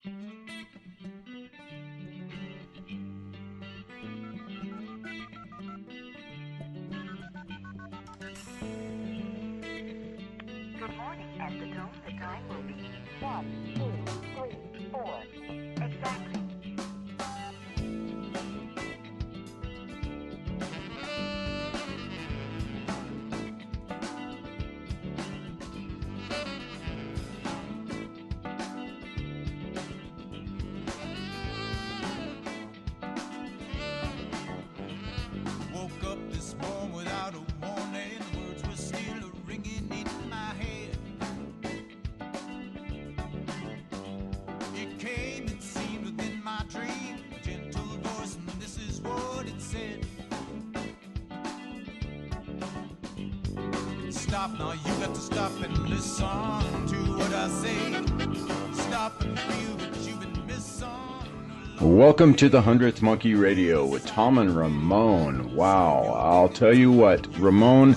Good morning. At the dome, the time will be 1, 2, 3, 4. Exactly. Woke up this morning without a warning. Words were still ringing in my head. It came, it seemed within my dream. A gentle voice, and this is what it said. Stop now, you got to stop and listen to what I say. Stop and feel that you've been missing. Welcome to the 100th Monkey Radio with Tom and Ramon. Wow, I'll tell you what, Ramon,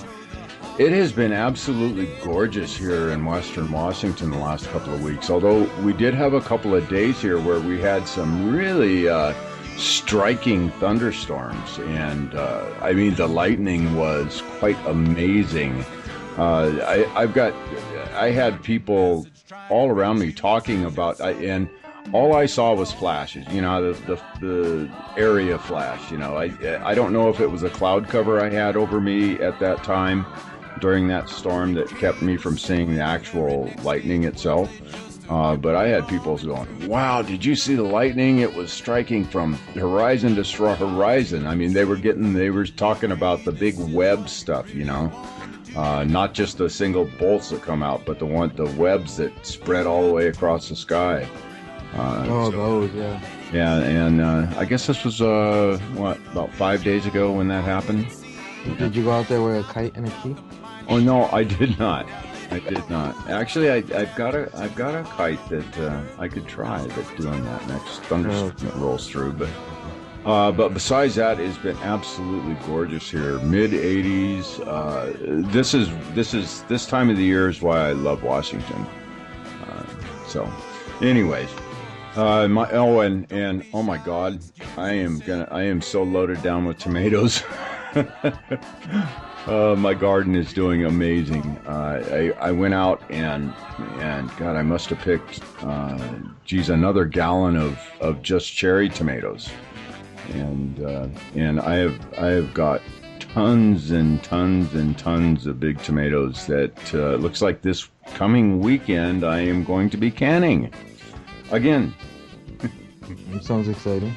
it has been absolutely gorgeous here in Western Washington the last couple of weeks. Although we did have a couple of days here where we had some really striking thunderstorms. And I mean, the lightning was quite amazing. I had people all around me talking about, and all I saw was flashes, you know, the area flash, you know. I don't know if it was a cloud cover I had over me at that time during that storm that kept me from seeing the actual lightning itself. But I had people going, wow, did you see the lightning? It was striking from horizon to horizon. I mean, they were talking about the big web stuff, you know. Not just the single bolts that come out, but the webs that spread all the way across the sky. Those, yeah. Yeah, and I guess this was, about 5 days ago when that happened? Did you go out there with a kite and a key? Oh, no, I did not. Actually, I've got a kite that I could try that's doing that next thunderstorm rolls through. But besides that, it's been absolutely gorgeous here. Mid-80s. This time of the year is why I love Washington. So, anyways. Oh my God, I am so loaded down with tomatoes. My garden is doing amazing. I went out and God, I must have picked, another gallon of just cherry tomatoes, and I have got tons and tons and tons of big tomatoes that looks like this coming weekend I am going to be canning. Again. It sounds exciting.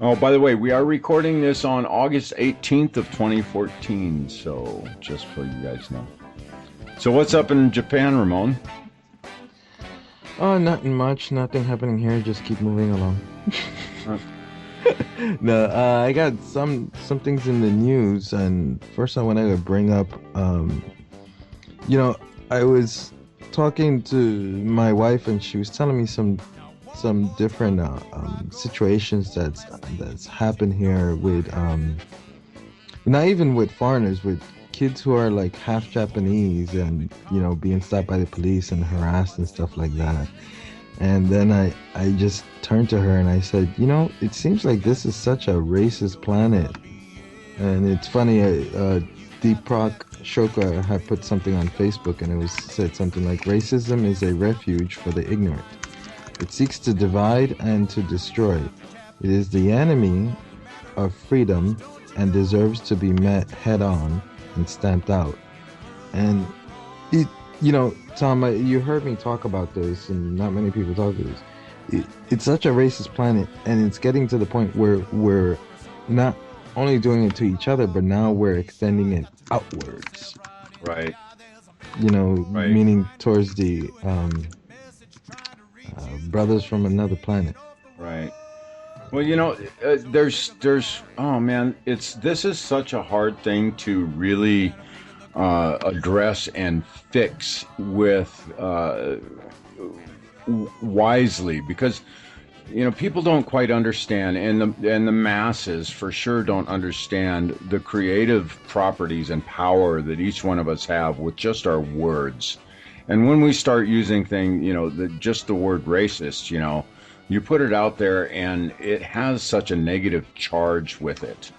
Oh, by the way, we are recording this on August 18th of 2014, so just so you guys know. So what's up in Japan, Ramon? Oh, nothing much. Nothing happening here. Just keep moving along. No, I got some things in the news, and first I wanted to bring up, I was talking to my wife, and she was telling me some different situations that's happened here with not even with foreigners, with kids who are like half Japanese and being stopped by the police and harassed and stuff like that. And then I just turned to her and I said, it seems like this is such a racist planet. And it's funny, Deepak Chopra had put something on Facebook, and said something like, racism is a refuge for the ignorant. It seeks to divide and to destroy. It is the enemy of freedom and deserves to be met head on and stamped out. And it, Tom, you heard me talk about this, and not many people talk about this. It's such a racist planet, and it's getting to the point where we're not only doing it to each other, but now we're extending it outwards. Right. Right. Meaning towards the brothers from another planet. Right. Well, there's oh man, this is such a hard thing to really address and fix with wisely, because people don't quite understand, and the masses for sure don't understand the creative properties and power that each one of us have with just our words. And when we start using just the word racist, You put it out there, and it has such a negative charge with it.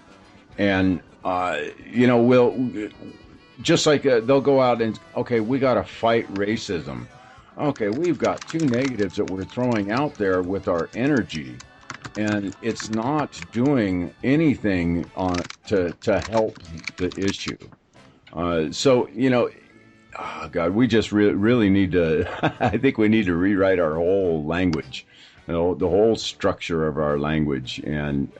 And we'll just like they'll go out and okay, we got to fight racism. Okay, we've got two negatives that we're throwing out there with our energy, and it's not doing anything to help the issue. So oh God, we just really need to. I think we need to rewrite our whole language, the whole structure of our language, and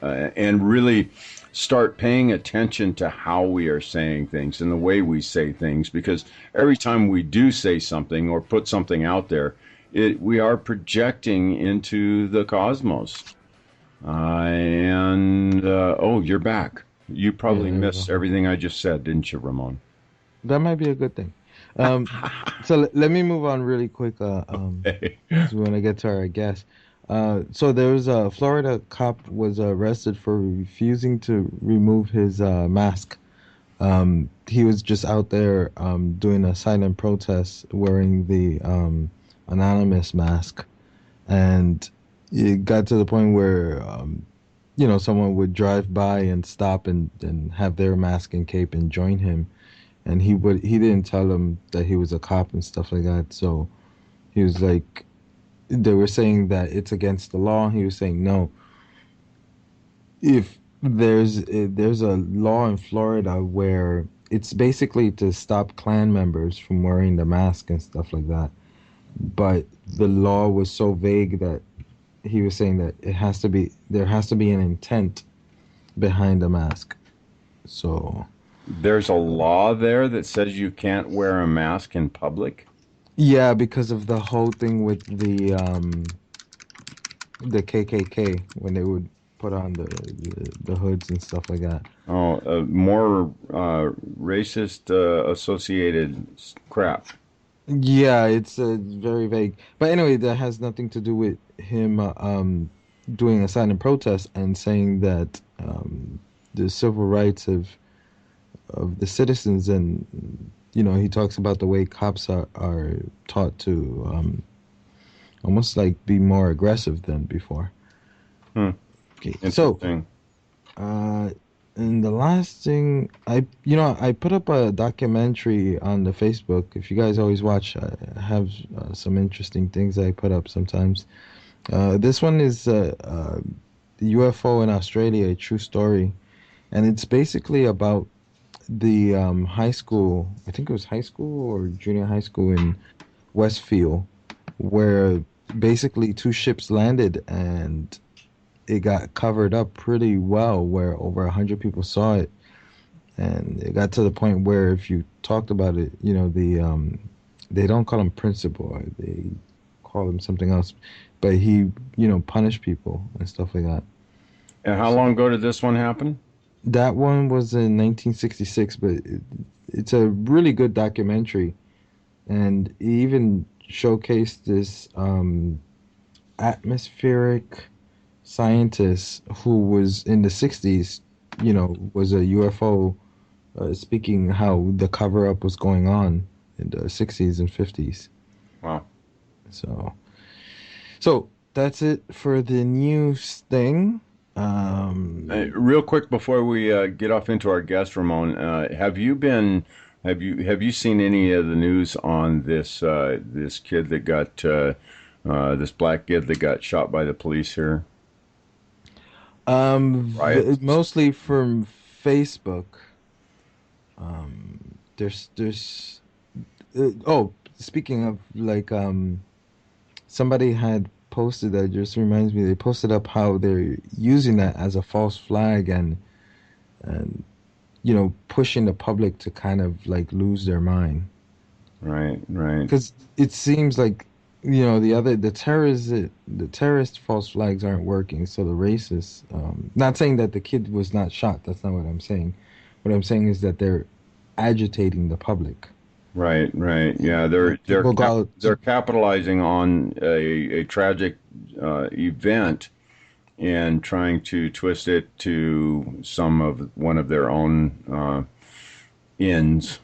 really start paying attention to how we are saying things and the way we say things. Because every time we do say something or put something out there, we are projecting into the cosmos. Oh, you're back. You probably missed everything I just said, didn't you, Ramon? That might be a good thing. So let me move on really quick. Okay. We want to get to our guest. So there was a Florida cop was arrested for refusing to remove his mask. He was just out there doing a silent protest wearing the anonymous mask, and it got to the point where someone would drive by and stop and have their mask and cape and join him, and he didn't tell them that he was a cop and stuff like that. So he was like, they were saying that it's against the law. He was saying no. If there's a law in Florida where it's basically to stop Klan members from wearing the mask and stuff like that, but the law was so vague that he was saying that there has to be an intent behind the mask. So there's a law there that says you can't wear a mask in public. Yeah, because of the whole thing with the KKK when they would put on the hoods and stuff like that. Oh, more racist associated crap. Yeah, it's very vague. But anyway, that has nothing to do with him doing a silent protest and saying that the civil rights of the citizens, and he talks about the way cops are taught to almost like be more aggressive than before. Okay, so and the last thing I put up a documentary on the Facebook. If you guys always watch, I have some interesting things I put up sometimes. This one is the UFO in Australia, a true story, and it's basically about the high school. I think it was high school or junior high school in Westfield, where basically two ships landed and it got covered up pretty well, where over 100 people saw it, and it got to the point where if you talked about it, they don't call him principal, they call him something else, but he punished people and stuff like that. And how long ago did this one happen? That one was in 1966, but it's a really good documentary, and it even showcased this atmospheric scientist who was in the 60s, was a UFO, speaking how the cover-up was going on in the 60s and 50s. Wow. So that's it for the news thing. Real quick before we get off into our guest, Ramon, have you seen any of the news on this kid that got this black kid that got shot by the police here? Mostly from Facebook. There's speaking of like somebody had posted, that just reminds me, they posted up how they're using that as a false flag and pushing the public to kind of like lose their mind. Right. Because it seems like the terrorist false flags aren't working, so the racists, not saying that the kid was not shot, that's not what I'm saying. What I'm saying is that they're agitating the public. Right. Yeah, they're capitalizing on a tragic event and trying to twist it to one of their own ends.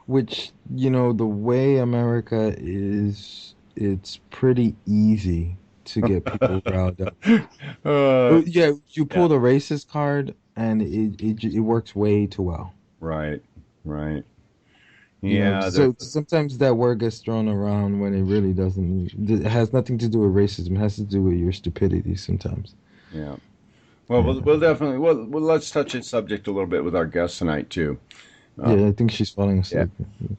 Which, the way America is, it's pretty easy to get people riled up. uh, Yeah, you yeah. pull the racist card, and it works way too well. Right. Right. You know, Yeah. so sometimes that word gets thrown around when it really doesn't. It has nothing to do with racism. It has to do with your stupidity sometimes. Yeah. Well, Yeah, we'll definitely. Well, let's touch this subject a little bit with our guest tonight too. Uh, yeah. I think she's falling yeah.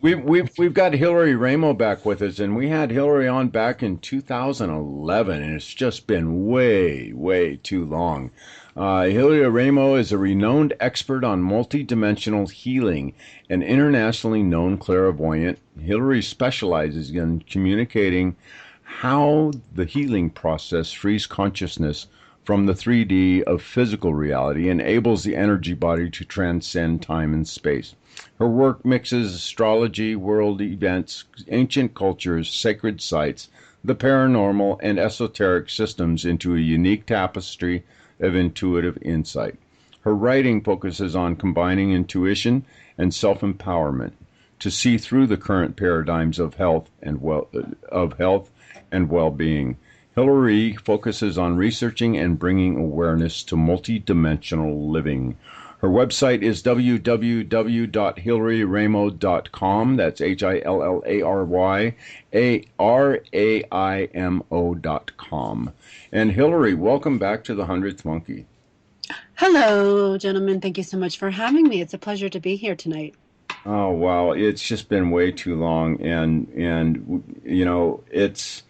asleep. We've got Hillary Raimo back with us, and we had Hillary on back in 2011, and it's just been way too long. Hillary Raimo is a renowned expert on multidimensional healing and internationally known clairvoyant. Hillary specializes in communicating how the healing process frees consciousness from the 3D of physical reality, enables the energy body to transcend time and space. Her work mixes astrology, world events, ancient cultures, sacred sites, the paranormal, and esoteric systems into a unique tapestry of intuitive insight. Her writing focuses on combining intuition and self-empowerment to see through the current paradigms of health and well-being. Hillary focuses on researching and bringing awareness to multidimensional living. Her website is www.hillaryramo.com. That's HILLARYRAIMO.com. And Hillary, welcome back to the 100th Monkey. Hello, gentlemen. Thank you so much for having me. It's a pleasure to be here tonight. Oh wow, it's just been way too long, and you know it's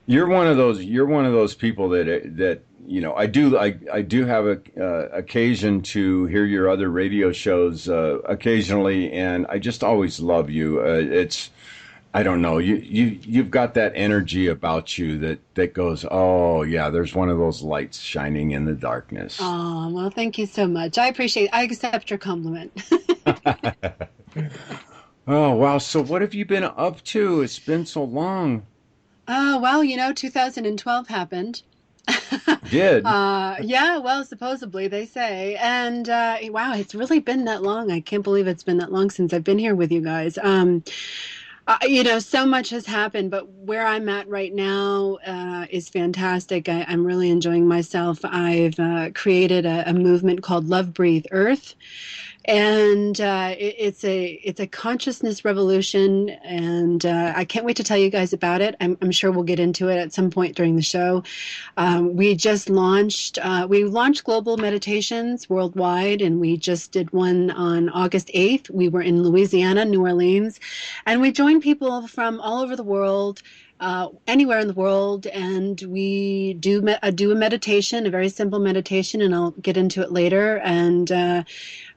you're one of those people that you know I do have a occasion to hear your other radio shows occasionally, and I just always love you. It's I don't know, you've got that energy about you that goes, oh yeah, there's one of those lights shining in the darkness. Oh, well, thank you so much. I accept your compliment. Oh wow, so what have you been up to? It's been so long. Oh, well, 2012 happened. Did Yeah, well, supposedly they say. And wow, it's really been that long. I can't believe it's been that long since I've been here with you guys. So much has happened, but where I'm at right now is fantastic. I'm really enjoying myself. I've created a movement called Love Breathe Earth. And it's a consciousness revolution, and I can't wait to tell you guys about it. I'm sure we'll get into it at some point during the show. We just launched global meditations worldwide, and we just did one on August 8th. We were in Louisiana, New Orleans, and we joined people from all over the world. Anywhere in the world, and we do a meditation, a very simple meditation, and I'll get into it later. And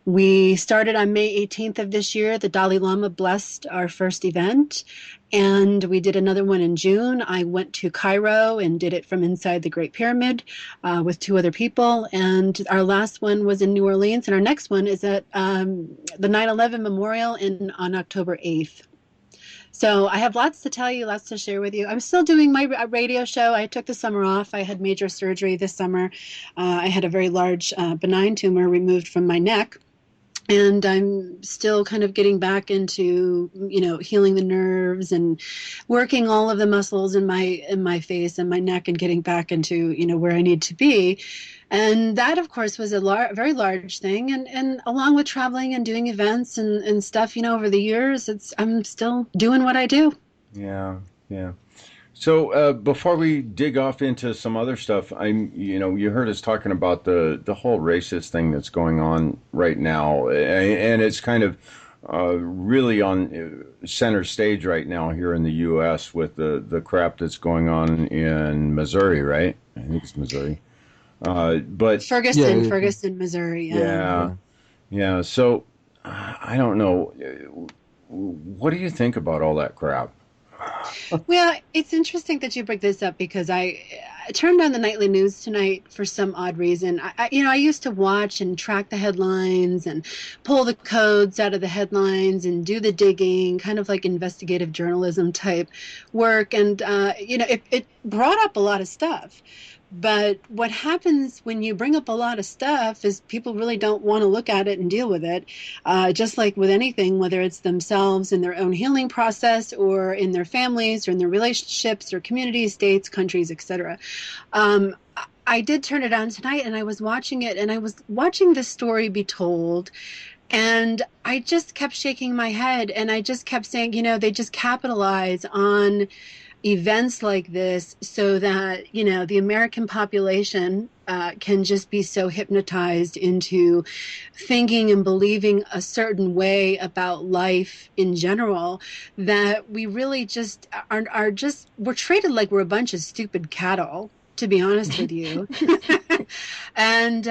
we started on May 18th of this year. The Dalai Lama blessed our first event, and we did another one in June. I went to Cairo and did it from inside the Great Pyramid with 2 other people, and our last one was in New Orleans, and our next one is at the 9/11 Memorial on October 8th. So I have lots to tell you, lots to share with you. I'm still doing my radio show. I took the summer off. I had major surgery this summer. I had a very large benign tumor removed from my neck. And I'm still kind of getting back into, healing the nerves and working all of the muscles in my face and my neck and getting back into, where I need to be. And that, of course, was a very large thing. And along with traveling and doing events and stuff, over the years, I'm still doing what I do. Yeah, yeah. So before we dig off into some other stuff, you heard us talking about the whole racist thing that's going on right now, and it's kind of really on center stage right now here in the U.S. with the crap that's going on in Missouri, right? I think it's Missouri, but Ferguson, Missouri. Yeah. So I don't know. What do you think about all that crap? Well, it's interesting that you bring this up because I turned on the nightly news tonight for some odd reason. I used to watch and track the headlines and pull the codes out of the headlines and do the digging, kind of like investigative journalism type work. And, brought up a lot of stuff. But what happens when you bring up a lot of stuff is people really don't want to look at it and deal with it. Just like with anything, whether it's themselves in their own healing process or in their families or in their relationships or communities, states, countries, etc. I did turn it on tonight and I was watching it and I was watching this story be told. And I just kept shaking my head and I just kept saying, they just capitalize on events like this so that the American population can just be so hypnotized into thinking and believing a certain way about life in general that we really just we're treated like we're a bunch of stupid cattle, to be honest with you. And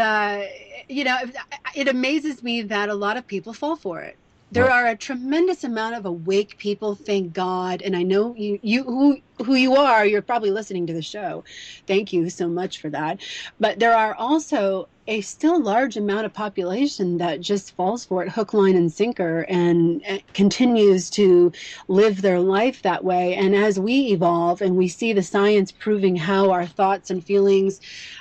it amazes me that a lot of people fall for it. There are a tremendous amount of awake people, thank God. And I know who you are. You're probably listening to the show. Thank you so much for that. But there are also a still large amount of population that just falls for it hook, line, and sinker and continues to live their life that way. And as we evolve and we see the science proving how our thoughts and feelings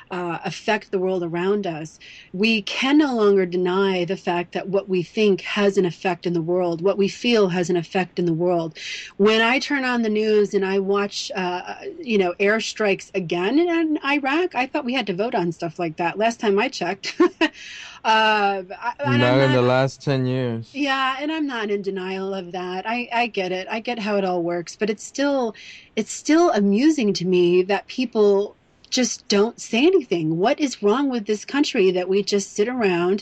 affect the world around us, we can no longer deny the fact that what we think has an effect in the world, what we feel has an effect in the world. When I turn on the news and I watch, airstrikes again in Iraq, I thought we had to vote on stuff like that. Last time I checked. Not in the last 10 years. Yeah, and I'm not in denial of that. I get it. I get how it all works, but it's still amusing to me that people just don't say anything. What is wrong with this country that we just sit around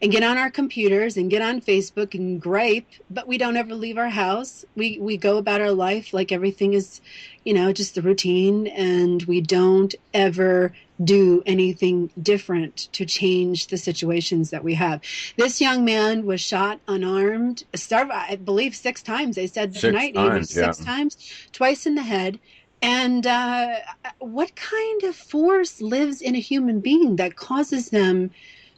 and get on our computers and get on Facebook and gripe, but we don't ever leave our house. We go about our life like everything is, just the routine, and we don't ever do anything different to change the situations that we have. This young man was shot unarmed, I believe 6 times. They said tonight he was 6 times, twice in the head. And what kind of force lives in a human being that causes them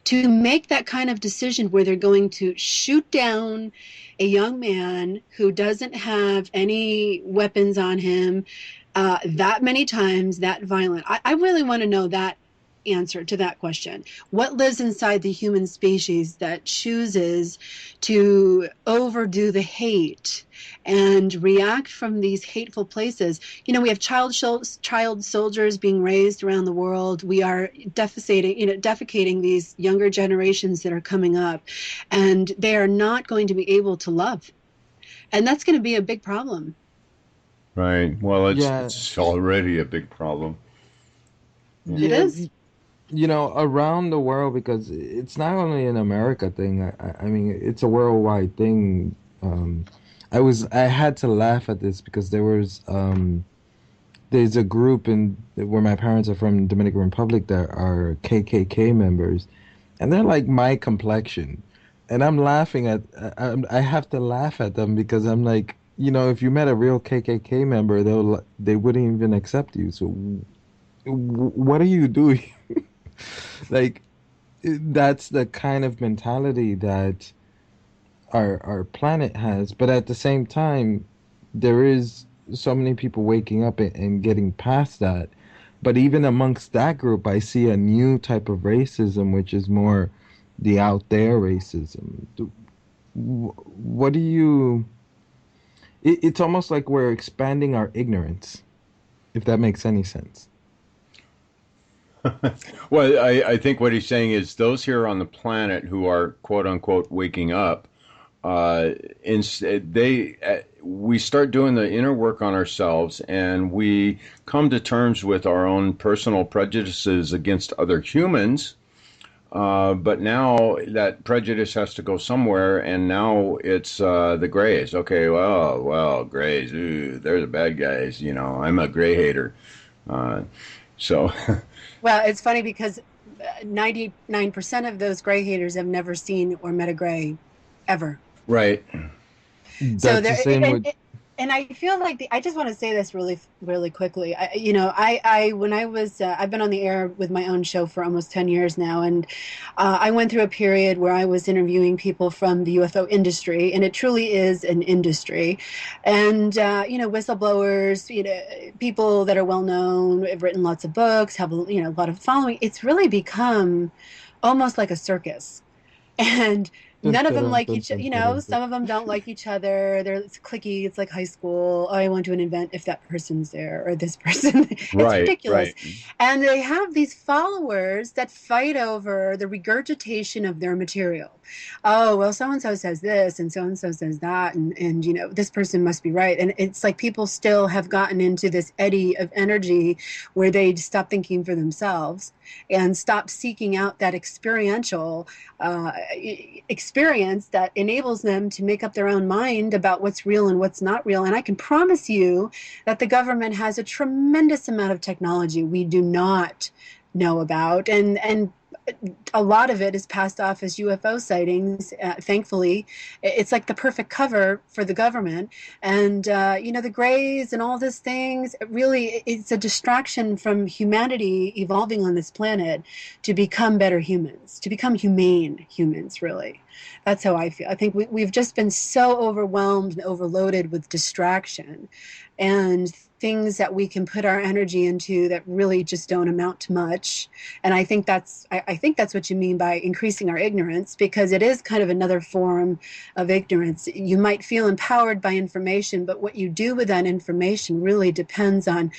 to make that kind of decision where they're going to shoot down a young man who doesn't have any weapons on him that many times, that violent? I really want to know that answer to that question. What lives inside the human species that chooses to overdo the hate and react from these hateful places? We have child soldiers being raised around the world. We are defecating these younger generations that are coming up, and they are not going to be able to love. And that's going to be a big problem. Right. Well, it's already a big problem. It is. Around the world, because it's not only an America thing. I mean, it's a worldwide thing. I had to laugh at this because there's a group where my parents are from, Dominican Republic, that are KKK members, and they're like my complexion, and I'm laughing I have to laugh at them because I'm like, if you met a real KKK member, they wouldn't even accept you. So what are you doing? Like, that's the kind of mentality that our planet has. But at the same time, there is so many people waking up and getting past that. But even amongst that group, I see a new type of racism, which is more the out there racism. What do you... It's almost like we're expanding our ignorance, if that makes any sense. Well, I think what he's saying is those here on the planet who are quote unquote waking up, we start doing the inner work on ourselves, and we come to terms with our own personal prejudices against other humans. But now that prejudice has to go somewhere, and now it's the grays. Okay, well, grays. Ooh, they're the bad guys. I'm a gray hater. So. Well, it's funny because 99% of those gray haters have never seen or met a gray, ever. Right. That's the same with... and I feel like I just want to say this really, really quickly. When I was, I've been on the air with my own show for almost 10 years now. And I went through a period where I was interviewing people from the UFO industry, and it truly is an industry. And, whistleblowers, people that are well known, have written lots of books, have, a lot of following. It's really become almost like a circus. And Dun, none of them dun, like dun, each, dun, dun, dun. some of them don't like each other. It's cliquey. It's like high school. Oh, I went to an event if that person's there or this person. It's Right, ridiculous. right. And they have these followers that fight over the regurgitation of their material. Oh, well, so and so says this and so says that. And, this person must be right. And it's like people still have gotten into this eddy of energy where they stop thinking for themselves and stop seeking out that experiential experience that enables them to make up their own mind about what's real and what's not real. And I can promise you that the government has a tremendous amount of technology we do not know about, and a lot of it is passed off as UFO sightings. Thankfully, it's like the perfect cover for the government. And the grays and all these things. Really, it's a distraction from humanity evolving on this planet to become better humans, to become humane humans. Really, that's how I feel. I think we've just been so overwhelmed and overloaded with distraction and things that we can put our energy into that really just don't amount to much. And I think that's what you mean by increasing our ignorance, because it is kind of another form of ignorance. You might feel empowered by information, but what you do with that information really depends on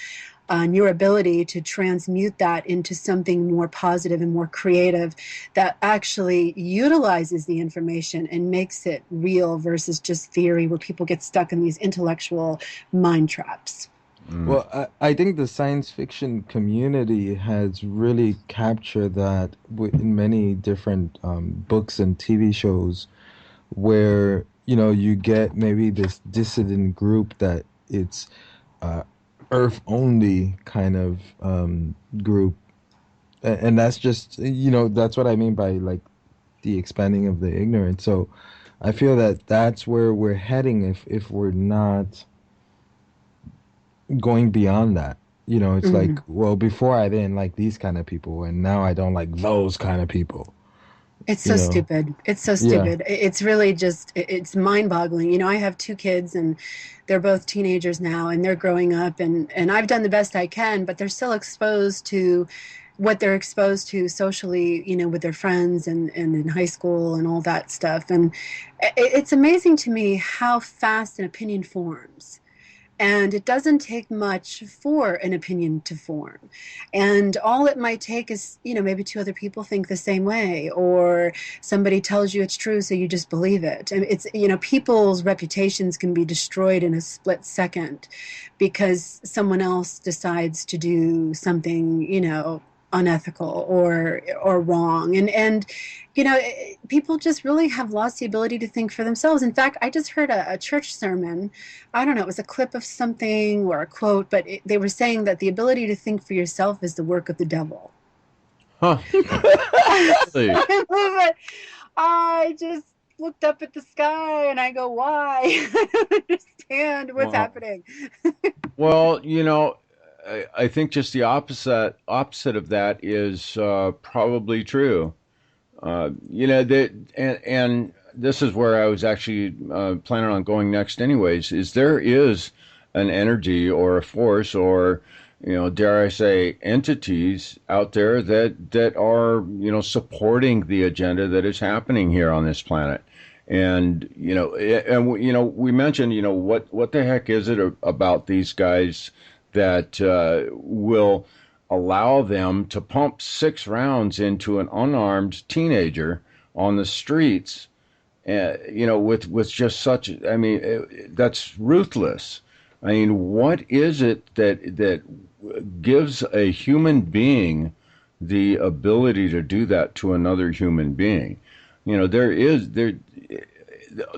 your ability to transmute that into something more positive and more creative that actually utilizes the information and makes it real versus just theory, where people get stuck in these intellectual mind traps. Well, I think the science fiction community has really captured that in many different books and TV shows, where you get maybe this dissident group that it's Earth only kind of group, and that's just that's what I mean by like the expanding of the ignorance. So I feel that that's where we're heading if we're not going beyond that. It's like, Mhm. well, before I didn't like these kind of people, and now I don't like those kind of people. It's You so know? stupid. It's so Yeah. stupid. It's really just, it's mind-boggling. I have two kids, and they're both teenagers now, and they're growing up, and I've done the best I can, but they're still exposed to what they're exposed to socially, with their friends and in high school and all that stuff. And it's amazing to me how fast an opinion forms. And it doesn't take much for an opinion to form. And all it might take is, maybe two other people think the same way, or somebody tells you it's true, so you just believe it. And it's, people's reputations can be destroyed in a split second because someone else decides to do something, unethical or wrong. And people just really have lost the ability to think for themselves. In fact, I just heard a church sermon. I don't know, it was a clip of something or a quote, but they were saying that the ability to think for yourself is the work of the devil. Huh. Really? I love it. I just looked up at the sky and I go, why? I don't understand what's Well, happening. well, I think just the opposite of that is probably true. That and this is where I was actually planning on going next, anyways. Is there is an energy or a force or dare I say entities out there that are supporting the agenda that is happening here on this planet. And we mentioned what the heck is it about these guys that will allow them to pump 6 rounds into an unarmed teenager on the streets, with just such. I mean, that's ruthless. I mean, what is it that gives a human being the ability to do that to another human being?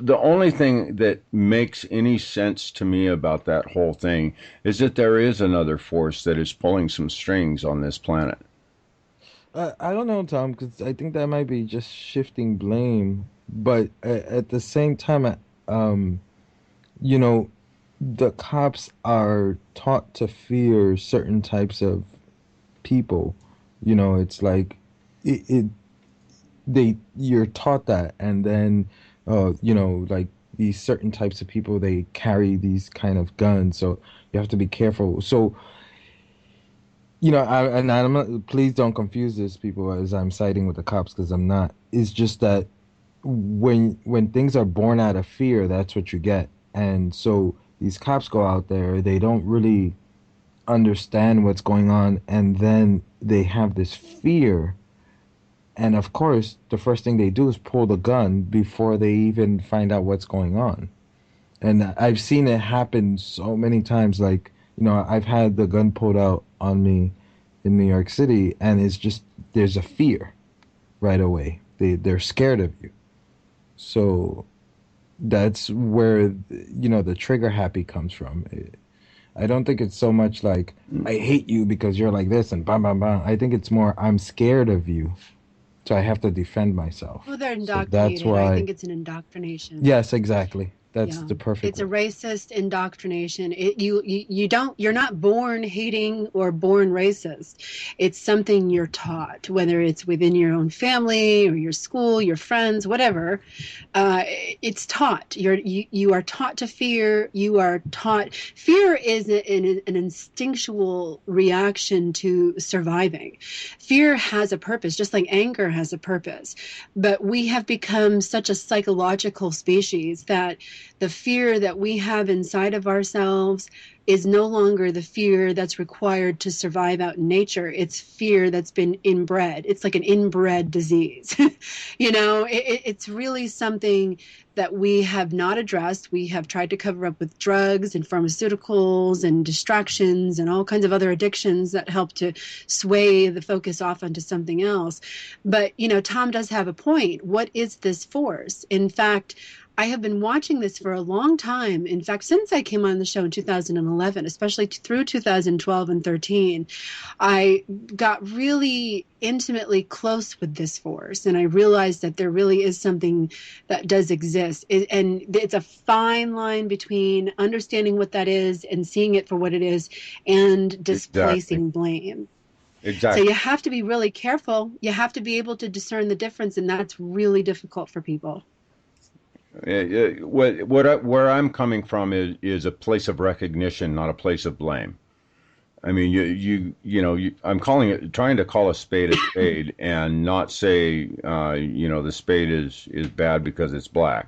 The only thing that makes any sense to me about that whole thing is that there is another force that is pulling some strings on this planet. I don't know, Tom, because I think that might be just shifting blame. But at the same time, you know, the cops are taught to fear certain types of people. You know, it's like it they you're taught that, and then you know, like these certain types of people, they carry these kind of guns, so you have to be careful. So you know, I'm not, please don't confuse this, people, as I'm siding with the cops, because I'm not. It's just that when things are born out of fear, that's what you get. And so these cops go out there, they don't really understand what's going on, and then they have this fear. And of course, the first thing they do is pull the gun before they even find out what's going on. And I've seen it happen so many times. Like, you know, I've had the gun pulled out on me in New York City, and it's just, there's a fear right away. They're scared of you. So that's where, you know, the trigger happy comes from. I don't think it's so much like, I hate you because you're like this and bam, bam, bam. I think it's more, I'm scared of you, so I have to defend myself. Well, they're So that's indoctrinated. why. I think it's an indoctrination. Yes, exactly. That's Yeah, the perfect it's a word. racist indoctrination. You're not born hating or born racist. It's something you're taught, whether it's within your own family or your school, your friends, whatever. It's taught. You are taught to fear. You are taught. Fear is an instinctual reaction to surviving. Fear has a purpose, just like anger has a purpose. But we have become such a psychological species that the fear that we have inside of ourselves is no longer the fear that's required to survive out in nature. It's fear that's been inbred. It's like an inbred disease. You know, it's really something that we have not addressed. We have tried to cover up with drugs and pharmaceuticals and distractions and all kinds of other addictions that help to sway the focus off onto something else. But, you know, Tom does have a point. What is this force? In fact, I have been watching this for a long time. In fact, since I came on the show in 2011, especially through 2012 and 13, I got really intimately close with this force. And I realized that there really is something that does exist. And it's a fine line between understanding what that is and seeing it for what it is and displacing blame. Exactly. So you have to be really careful. You have to be able to discern the difference. And that's really difficult for people. Where I'm coming from is a place of recognition, not a place of blame. I mean, I'm trying to call a spade, and not say, the spade is bad because it's black.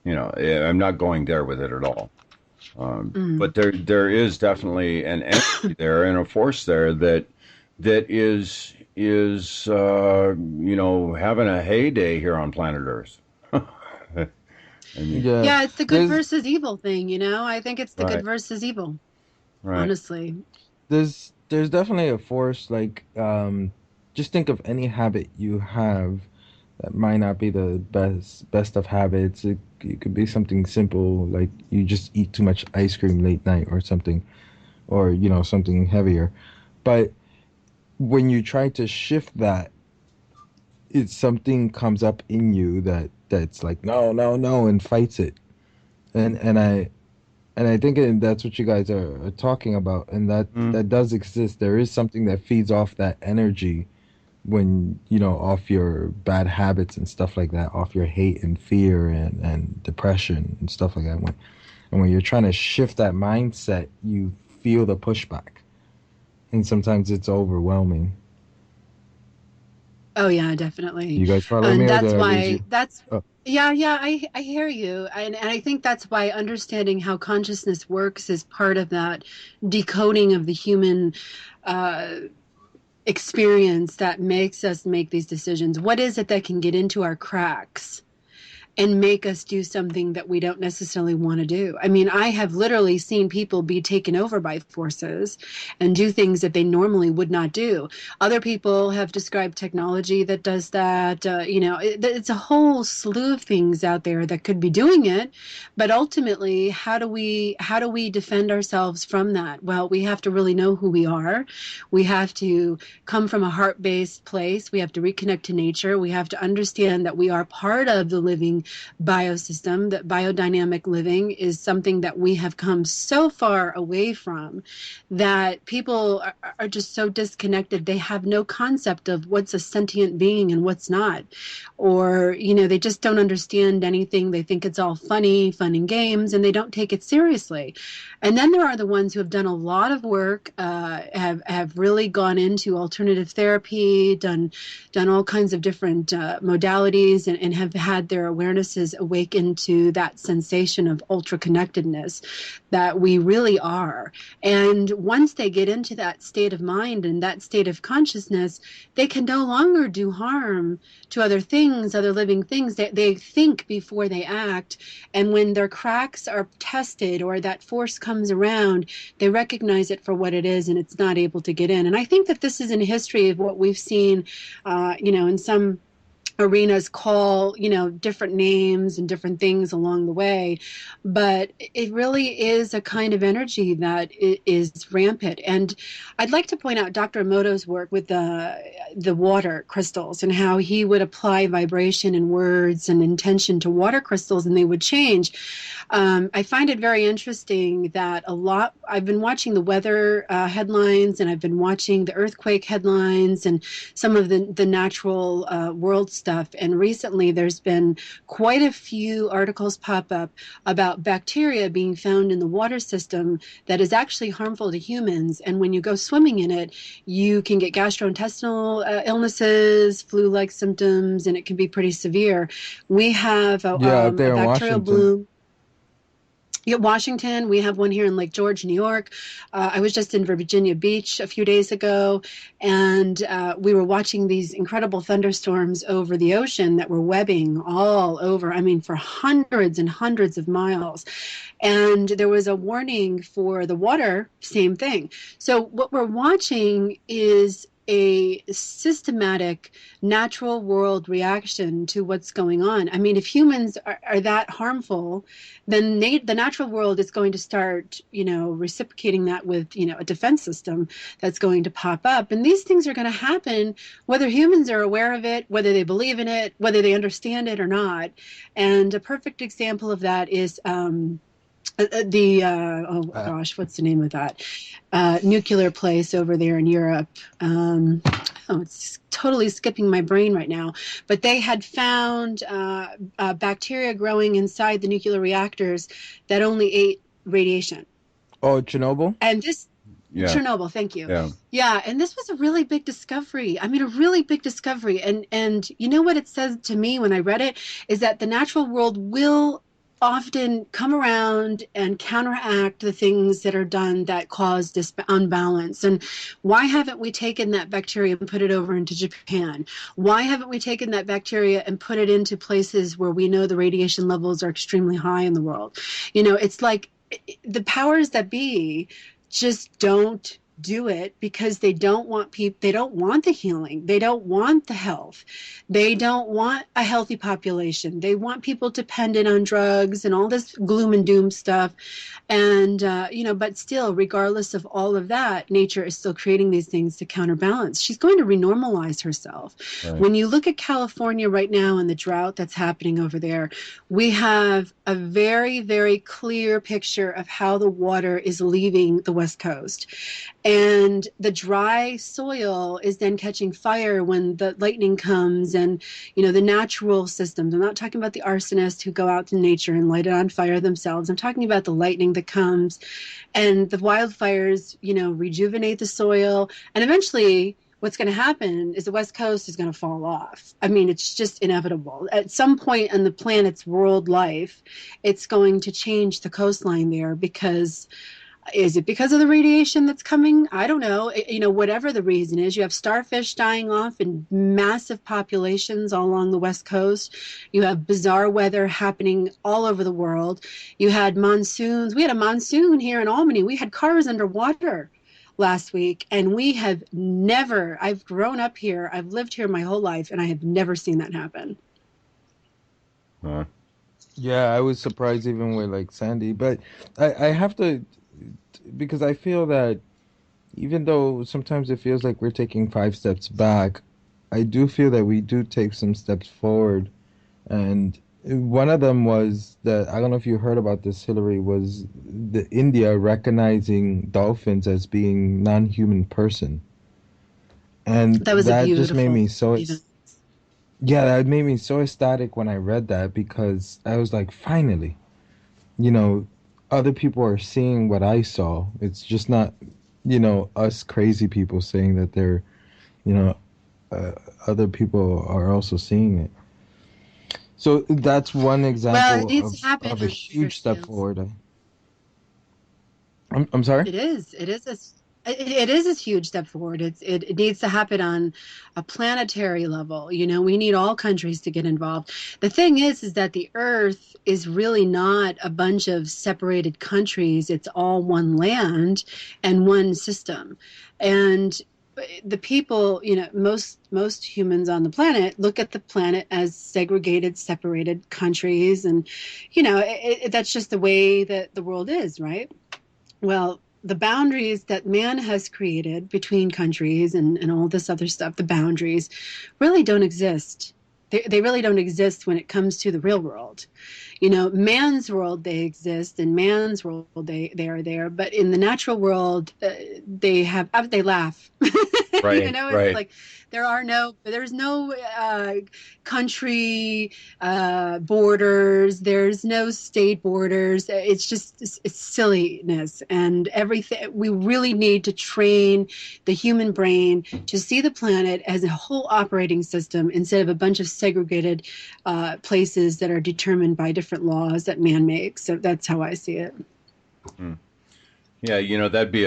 You know, I'm not going there with it at all. But there is definitely an energy there and a force there that is having a heyday here on planet Earth. I mean, Yeah, it's the good versus evil thing, you know? I think it's the Right. good versus evil, right. honestly. There's definitely a force, like just think of any habit you have that might not be the best of habits. It could be something simple, like you just eat too much ice cream late night or something, or you know, something heavier. But when you try to shift that, it's something comes up in you that's like no, no, no, and fights it. And I think that's what you guys are talking about, and that does exist. There is something that feeds off that energy when, you know, off your bad habits and stuff like that, off your hate and fear and depression and stuff like that. And when you're trying to shift that mindset, you feel the pushback, and sometimes it's overwhelming. Oh yeah, definitely. You guys follow me, And or that's did I lose why you? that's Oh, yeah, I hear you. And I think that's why understanding how consciousness works is part of that decoding of the human uh, experience that makes us make these decisions. What is it that can get into our cracks and make us do something that we don't necessarily want to do? I mean, I have literally seen people be taken over by forces and do things that they normally would not do. Other people have described technology that does that. It's a whole slew of things out there that could be doing it. But ultimately, how do we defend ourselves from that? Well, we have to really know who we are. We have to come from a heart-based place. We have to reconnect to nature. We have to understand that we are part of the living living biosystem, that biodynamic living is something that we have come so far away from that people are just so disconnected. They have no concept of what's a sentient being and what's not. Or, they just don't understand anything. They think it's all fun and games, and they don't take it seriously. And then there are the ones who have done a lot of work, have really gone into alternative therapy, done all kinds of different modalities, and have had their awarenesses awaken to that sensation of ultra connectedness that we really are. And once they get into that state of mind and that state of consciousness, they can no longer do harm to other things, other living things. They think before they act. And when their cracks are tested or that force comes around, they recognize it for what it is, and it's not able to get in. And I think that this is in history of what we've seen, in some arenas call, different names and different things along the way. But it really is a kind of energy that is rampant. And I'd like to point out Dr. Emoto's work with the water crystals and how he would apply vibration and words and intention to water crystals and they would change. I find it very interesting that I've been watching the weather headlines, and I've been watching the earthquake headlines and some of the natural world stuff. And recently there's been quite a few articles pop up about bacteria being found in the water system that is actually harmful to humans. And when you go swimming in it, you can get gastrointestinal illnesses, flu-like symptoms, and it can be pretty severe. We have a bacterial bloom. Yeah, Washington. We have one here in Lake George, New York. I was just in Virginia Beach a few days ago, and we were watching these incredible thunderstorms over the ocean that were webbing all over, for hundreds and hundreds of miles. And there was a warning for the water, same thing. So what we're watching is a systematic natural world reaction to what's going on. If humans are that harmful, then the natural world is going to start, reciprocating that with, a defense system that's going to pop up. And these things are going to happen whether humans are aware of it, whether they believe in it, whether they understand it or not. And a perfect example of that is what's the name of that nuclear place over there in Europe? It's totally skipping my brain right now. But they had found bacteria growing inside the nuclear reactors that only ate radiation. Oh, Chernobyl? And this. Yeah. Chernobyl, thank you. Yeah, and this was a really big discovery. A really big discovery. And you know what it says to me when I read it is that the natural world will often come around and counteract the things that are done that cause this unbalance. And why haven't we taken that bacteria and put it over into Japan? Why haven't we taken that bacteria and put it into places where we know the radiation levels are extremely high in the world? It's like the powers that be just don't do it because they don't want they don't want the healing, they don't want the health, they don't want a healthy population, they want people dependent on drugs and all this gloom and doom stuff. And but still, regardless of all of that, nature is still creating these things to counterbalance. She's going to renormalize herself. Right. When you look at California right now and the drought that's happening over there, we have a very, very clear picture of how the water is leaving the West Coast. And the dry soil is then catching fire when the lightning comes, and, the natural systems. I'm not talking about the arsonists who go out to nature and light it on fire themselves. I'm talking about the lightning that comes, and the wildfires, rejuvenate the soil. And eventually what's going to happen is the West Coast is going to fall off. It's just inevitable. At some point in the planet's world life, it's going to change the coastline there because... Is it because of the radiation that's coming? I don't know. Whatever the reason is, you have starfish dying off in massive populations all along the West Coast. You have bizarre weather happening all over the world. You had monsoons. We had a monsoon here in Albany. We had cars underwater last week, and I've grown up here. I've lived here my whole life, and I have never seen that happen. Yeah, I was surprised even with Sandy, but I have to, because I feel that even though sometimes it feels like we're taking 5 steps back, I do feel that we do take some steps forward. And One of them was that I don't know if you heard about this, Hillary, was the India recognizing dolphins as being non-human person, and That was a that just made beautiful me so event. yeah, that made me so ecstatic when I read that because I was like, finally, you know, other people are seeing what I saw. It's just not, us crazy people saying that they're, you know, uh, other people are also seeing it. So that's one Well, it example needs to happen of a on bigger huge step scales. forward. I'm sorry? It is. It is a huge step forward. It needs to happen on a planetary level. You know, we need all countries to get involved. The thing is that the Earth is really not a bunch of separated countries. It's all one land and one system. And the people, most humans on the planet look at the planet as segregated, separated countries, and that's just the way that the world is, right? Well, the boundaries that man has created between countries and all this other stuff, the boundaries really don't exist. They really don't exist when it comes to the real world. Man's world, they exist. In man's world, they are there. But in the natural world, they laugh. Right, It's right. like there's no country borders. There's no state borders. It's just it's silliness and everything. We really need to train the human brain to see the planet as a whole operating system instead of a bunch of segregated places that are determined by different laws that man makes. So that's how I see it. Hmm. Yeah, that'd be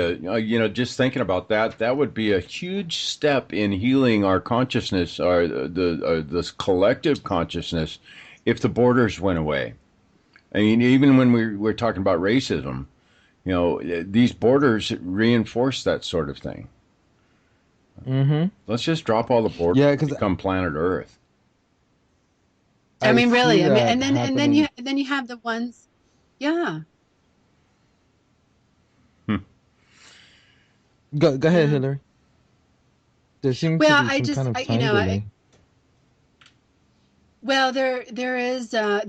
just thinking about that, that would be a huge step in healing our consciousness, our this collective consciousness, if the borders went away. I mean, even when we're talking about racism, these borders reinforce that sort of thing. Mm-hmm. Let's just drop all the borders Yeah, and because become planet Earth. I I mean, see really. I mean, that and then happening. you have the ones. Yeah, Hmm. Go ahead, yeah. Hillary. There seems to Well, be I some just, kind of I, you time know, I, delay. Well, there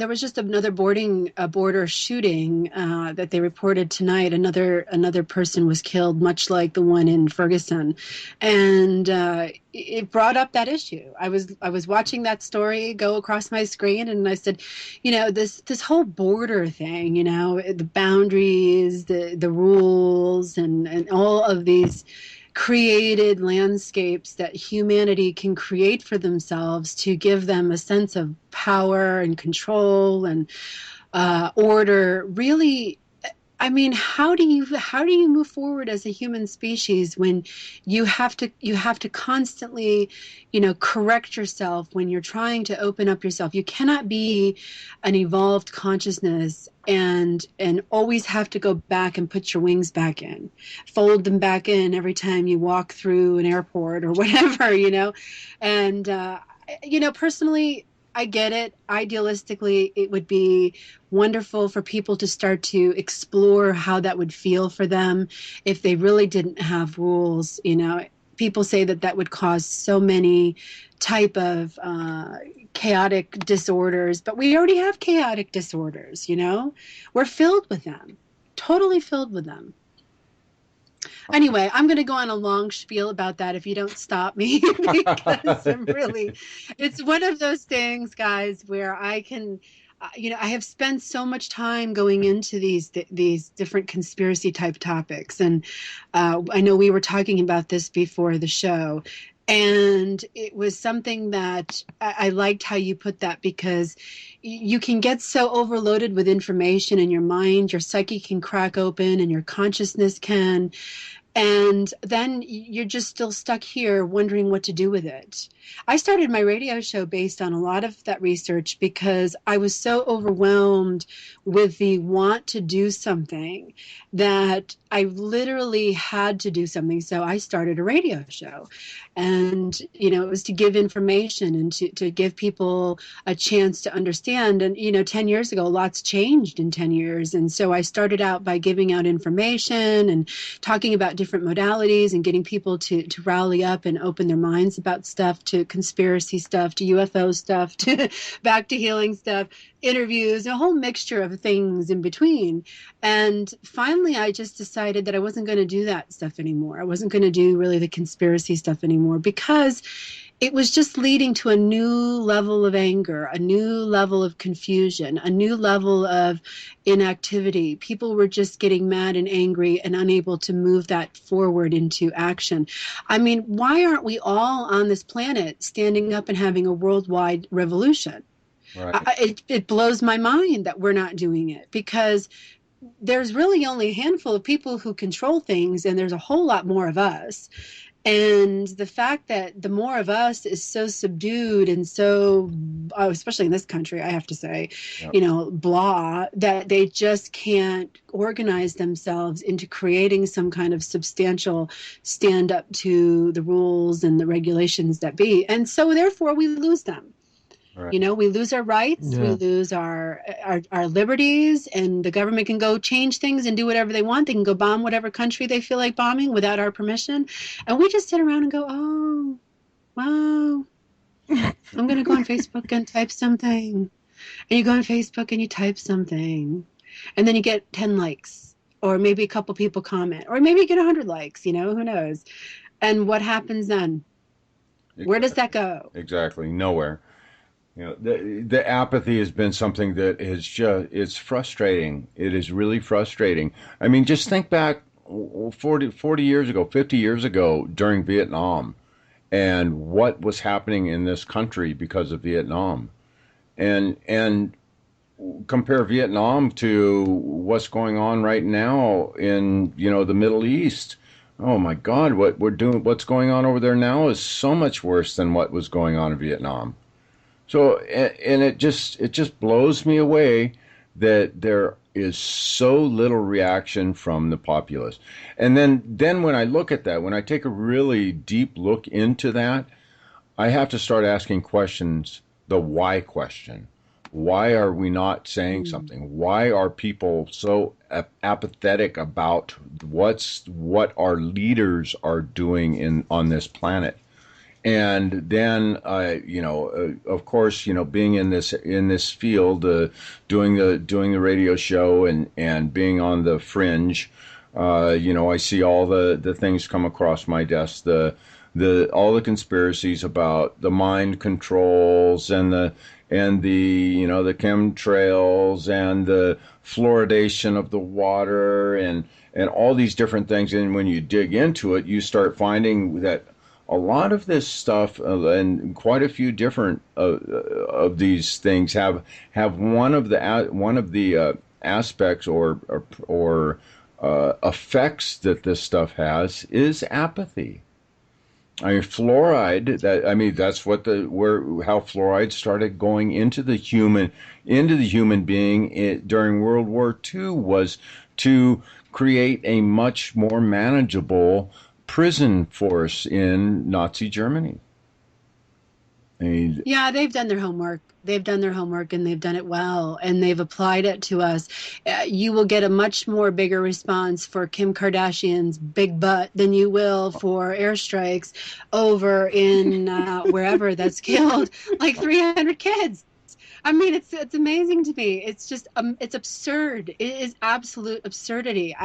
was just another border shooting that they reported tonight. Another person was killed, much like the one in Ferguson, and it brought up that issue. I was watching that story go across my screen, and I said, this whole border thing, the boundaries, the rules, and all of these created landscapes that humanity can create for themselves to give them a sense of power and control and order really. I mean, how do you move forward as a human species when you have to constantly, correct yourself when you're trying to open up yourself? You cannot be an evolved consciousness and always have to go back and put your wings back in, fold them back in every time you walk through an airport or whatever. And personally, I get it. Idealistically, it would be wonderful for people to start to explore how that would feel for them if they really didn't have rules. People say that that would cause so many type of chaotic disorders, but we already have chaotic disorders. We're filled with them, totally filled with them. Anyway, I'm going to go on a long spiel about that if you don't stop me because it's one of those things, guys, where I can, I have spent so much time going into these different conspiracy type topics, and I know we were talking about this before the show. And it was something that I liked how you put that, because you can get so overloaded with information in your mind, your psyche can crack open and your consciousness can, and then you're just still stuck here wondering what to do with it. I started my radio show based on a lot of that research because I was so overwhelmed with the want to do something that I literally had to do something. So I started a radio show. And, it was to give information and to give people a chance to understand. And, 10 years ago, lots changed in 10 years. And so I started out by giving out information and talking about different modalities and getting people to rally up and open their minds about stuff, to conspiracy stuff, to UFO stuff, to back to healing stuff, interviews, a whole mixture of things in between. And finally, I just decided that I wasn't going to do that stuff anymore. I wasn't going to do really the conspiracy stuff anymore, because it was just leading to a new level of anger, a new level of confusion, a new level of inactivity. People were just getting mad and angry and unable to move that forward into action. I mean, why aren't we all on this planet standing up and having a worldwide revolution? Right. It blows my mind that we're not doing it, because there's really only a handful of people who control things, and there's a whole lot more of us. And the fact that the more of us is so subdued and so, especially in this country, I have to say, Yep. blah, that they just can't organize themselves into creating some kind of substantial stand up to the rules and the regulations that be. And so therefore we lose them. Right. We lose our rights, we lose our liberties, and the government can go change things and do whatever they want. They can go bomb whatever country they feel like bombing without our permission. And we just sit around and go, oh, wow, I'm going to go on Facebook and type something. And you go on Facebook and you type something. And then you get 10 likes, or maybe a couple people comment, or maybe you get 100 likes, who knows? And what happens then? Where does that go? Exactly. Nowhere. The apathy has been something that is just, it's frustrating. It is really frustrating. I mean, just think back 40 years ago, 50 years ago during Vietnam, and what was happening in this country because of Vietnam. And compare Vietnam to what's going on right now in, the Middle East. Oh my God, what's going on over there now is so much worse than what was going on in Vietnam. So, and it just blows me away that there is so little reaction from the populace. And then when I look at that, when I take a really deep look into that, I have to start asking questions, the why question. Why are we not saying something? Why are people so apathetic about what our leaders are doing on this planet? And then, of course, being in this field, doing the radio show and being on the fringe, I see all the things come across my desk, all the conspiracies about the mind controls and the chemtrails and the fluoridation of the water and all these different things. And when you dig into it, you start finding that a lot of this stuff and quite a few different of these things have one of the aspects or effects that this stuff has is apathy. I mean, fluoride. That's how fluoride started going into the human being during World War II, was to create a much more manageable prison force in Nazi Germany. Yeah, they've done their homework. They've done their homework, and they've done it well, and they've applied it to us. You will get a much more bigger response for Kim Kardashian's big butt than you will for airstrikes over in wherever that's killed like 300 kids. I mean, it's amazing to me. It's just it's absurd. It is absolute absurdity.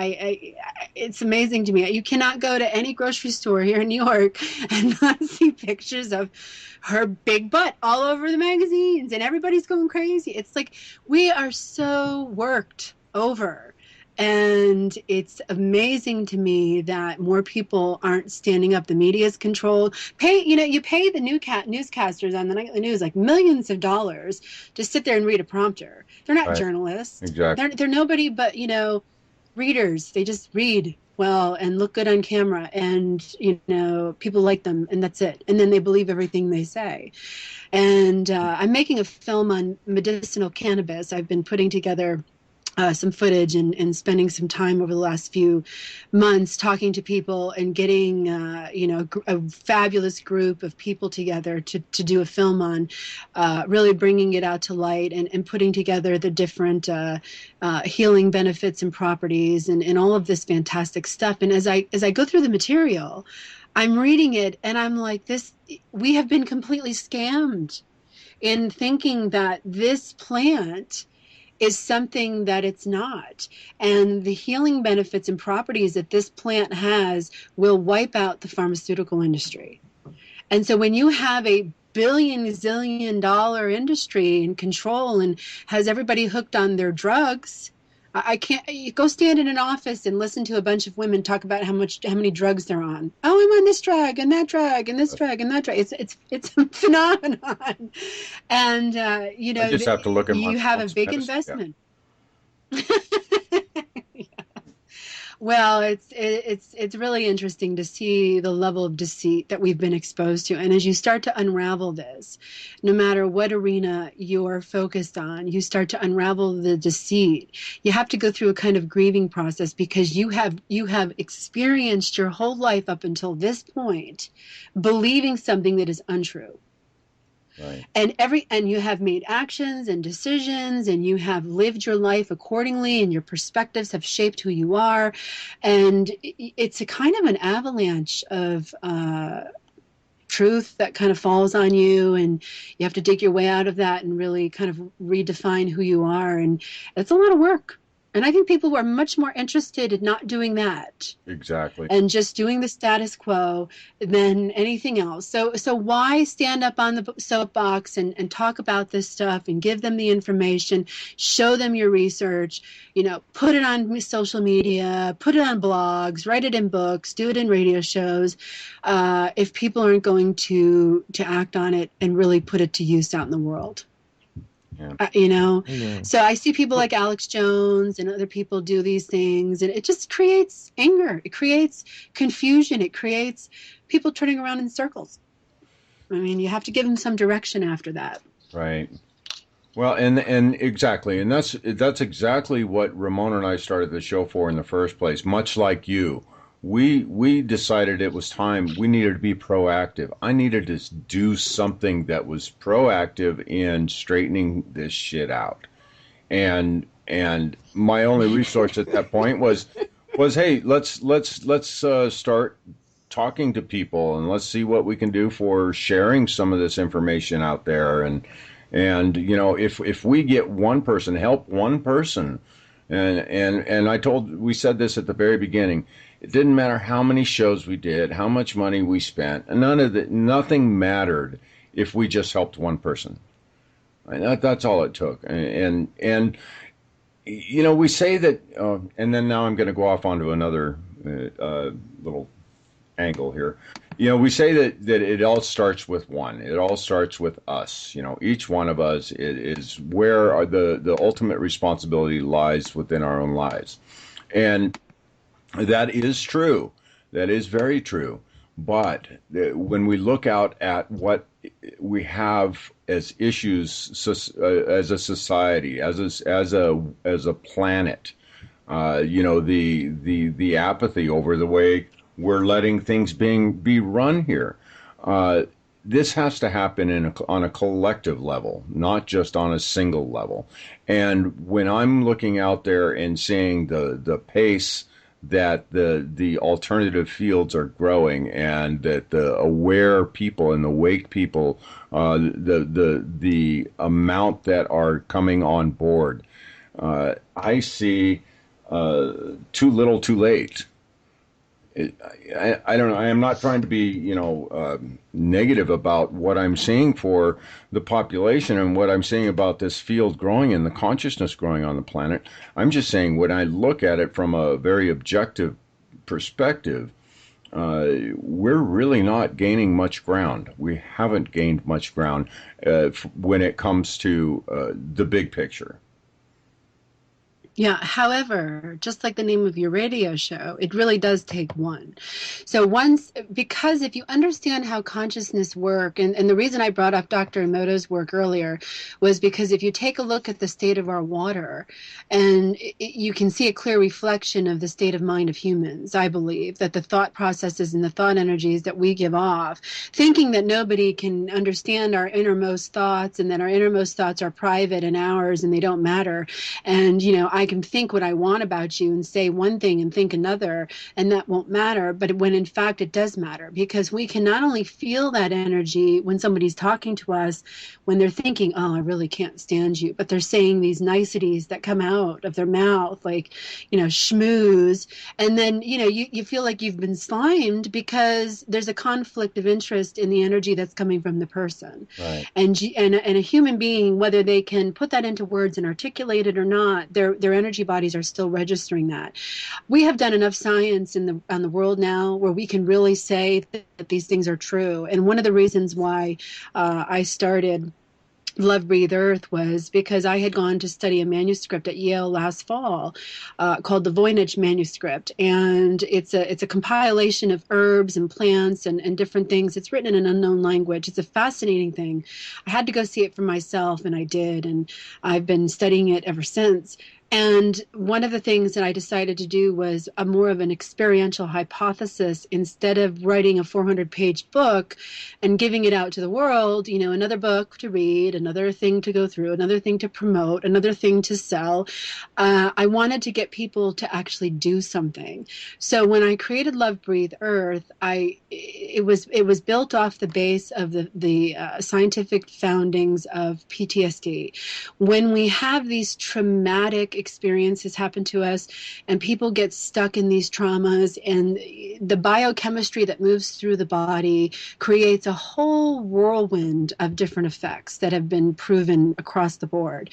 It's amazing to me. You cannot go to any grocery store here in New York and not see pictures of her big butt all over the magazines, and everybody's going crazy. It's like we are so worked over. And it's amazing to me that more people aren't standing up. The media is controlled. You pay the newscasters on the nightly news like millions of dollars to sit there and read a prompter. They're not journalists. Exactly. They're nobody but, readers. They just read well and look good on camera, and, people like them, and that's it. And then they believe everything they say. And I'm making a film on medicinal cannabis. I've been putting together some footage and spending some time over the last few months talking to people and getting a fabulous group of people together to do a film on, really bringing it out to light and putting together the different healing benefits and properties and all of this fantastic stuff. And as I go through the material, I'm reading it and I'm like, we have been completely scammed in thinking that this plant is something that it's not. And the healing benefits and properties that this plant has will wipe out the pharmaceutical industry. And so when you have a zillion dollar industry in control and has everybody hooked on their drugs, I can't. You go stand in an office and listen to a bunch of women talk about how many drugs they're on. Oh, I'm on this drug and that drug and this drug and that drug. It's a phenomenon, and I just have to look at you have a big investment. Yeah. Well, it's really interesting to see the level of deceit that we've been exposed to. And as you start to unravel this, no matter what arena you're focused on, you start to unravel the deceit. You have to go through a kind of grieving process because you have experienced your whole life up until this point believing something that is untrue. Right. And you have made actions and decisions and you have lived your life accordingly and your perspectives have shaped who you are. And it's a kind of an avalanche of truth that kind of falls on you, and you have to dig your way out of that and really kind of redefine who you are. And it's a lot of work. And I think people are much more interested in not doing that. Exactly. And just doing the status quo than anything else. So why stand up on the soapbox and talk about this stuff and give them the information, show them your research, put it on social media, put it on blogs, write it in books, do it in radio shows, if people aren't going to act on it and really put it to use out in the world. Yeah. So I see people like Alex Jones and other people do these things, and it just creates anger. It creates confusion. It creates people turning around in circles. I mean, you have to give them some direction after that. Right. Well, and exactly, and that's exactly what Ramona and I started the show for in the first place. Much like you, we decided it was time. We needed to be proactive. I needed to do something that was proactive in straightening this shit out. And my only resource at that point was hey, let's start talking to people and let's see what we can do for sharing some of this information out there. And if we get one person, help one person, and we said this at the very beginning. It didn't matter how many shows we did, how much money we spent, nothing mattered if we just helped one person. And that's all it took. And we say that, and then now I'm going to go off onto another little angle here. We say that it all starts with one. It all starts with us. Each one of us is where the ultimate responsibility lies within our own lives. And that is true. That is very true. But when we look out at what we have as issues as a society, as a planet, the apathy over the way we're letting things be run here. This has to happen on a collective level, not just on a single level. And when I'm looking out there and seeing the pace that the alternative fields are growing, and that the aware people and the wake people, the amount that are coming on board, I see too little, too late. I don't know. I am not trying to be, negative about what I'm seeing for the population and what I'm seeing about this field growing and the consciousness growing on the planet. I'm just saying when I look at it from a very objective perspective, we're really not gaining much ground. We haven't gained much ground when it comes to the big picture. Yeah. However, just like the name of your radio show, it really does take one. So once, because if you understand how consciousness work, and the reason I brought up Dr. Emoto's work earlier was because if you take a look at the state of our water, and you can see a clear reflection of the state of mind of humans, I believe that the thought processes and the thought energies that we give off, thinking that nobody can understand our innermost thoughts and that our innermost thoughts are private and ours and they don't matter. And, I can think what I want about you and say one thing and think another, and that won't matter. But when in fact it does matter, because we can not only feel that energy when somebody's talking to us, when they're thinking, oh, I really can't stand you, but they're saying these niceties that come out of their mouth, like, schmooze. And then, you feel like you've been slimed because there's a conflict of interest in the energy that's coming from the person. Right. And a human being, whether they can put that into words and articulate it or not, their energy bodies are still registering that. We have done enough science on the world now where we can really say that these things are true. And one of the reasons why I started Love Breathe Earth was because I had gone to study a manuscript at Yale last fall called the Voynich manuscript, and it's a compilation of herbs and plants and different things. It's written in an unknown language. It's a fascinating thing. I had to go see it for myself, and I did, and I've been studying it ever since. And one of the things that I decided to do was a more of an experiential hypothesis. Instead of writing a 400-page book and giving it out to the world, another book to read, another thing to go through, another thing to promote, another thing to sell. I wanted to get people to actually do something. So when I created Love Breathe Earth, it was built off the base of the scientific foundings of PTSD. When we have these traumatic experiences happen to us and people get stuck in these traumas, and the biochemistry that moves through the body creates a whole whirlwind of different effects that have been proven across the board.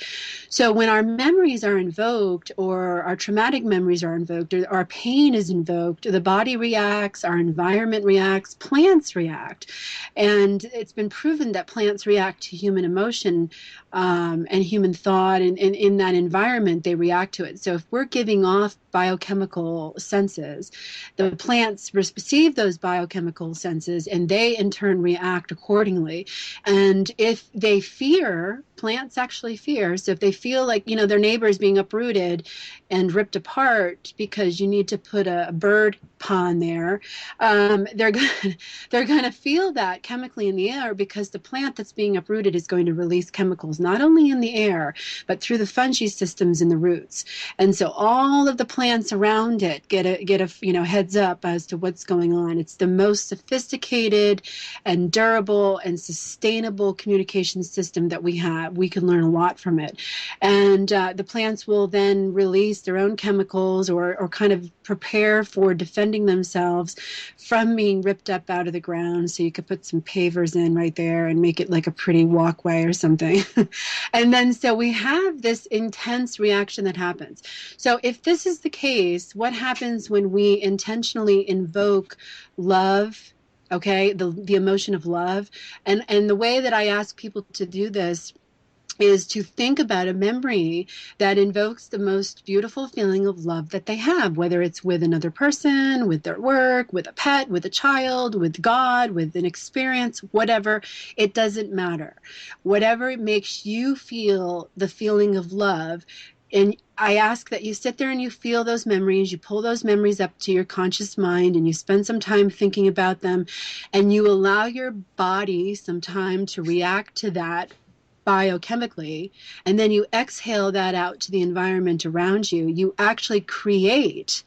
So when our memories are invoked, or our traumatic memories are invoked, or our pain is invoked, the body reacts, our environment reacts, plants react. And it's been proven that plants react to human emotion and human thought, and in that environment they react to it. So if we're giving off biochemical senses, the plants receive those biochemical senses and they in turn react accordingly. And if they fear, plants actually fear. So if they feel like, their neighbor is being uprooted and ripped apart because you need to put a bird pond there, they're going to feel that chemically in the air, because the plant that's being uprooted is going to release chemicals not only in the air but through the fungi systems in the roots. And so all of the plants around it get a heads up as to what's going on. It's the most sophisticated and durable and sustainable communication system that we have. We can learn a lot from it. And the plants will then release their own chemicals, or kind of prepare for defending themselves from being ripped up out of the ground. So you could put some pavers in right there and make it like a pretty walkway or something. And then so we have this intense reaction that happens. So if this is the case, what happens when we intentionally invoke love? Okay, the emotion of love. And the way that I ask people to do this is to think about a memory that invokes the most beautiful feeling of love that they have, whether it's with another person, with their work, with a pet, with a child, with God, with an experience, whatever. It doesn't matter. Whatever makes you feel the feeling of love. And I ask that you sit there and you feel those memories, you pull those memories up to your conscious mind, and you spend some time thinking about them, and you allow your body some time to react to that biochemically, and then you exhale that out to the environment around you. You actually create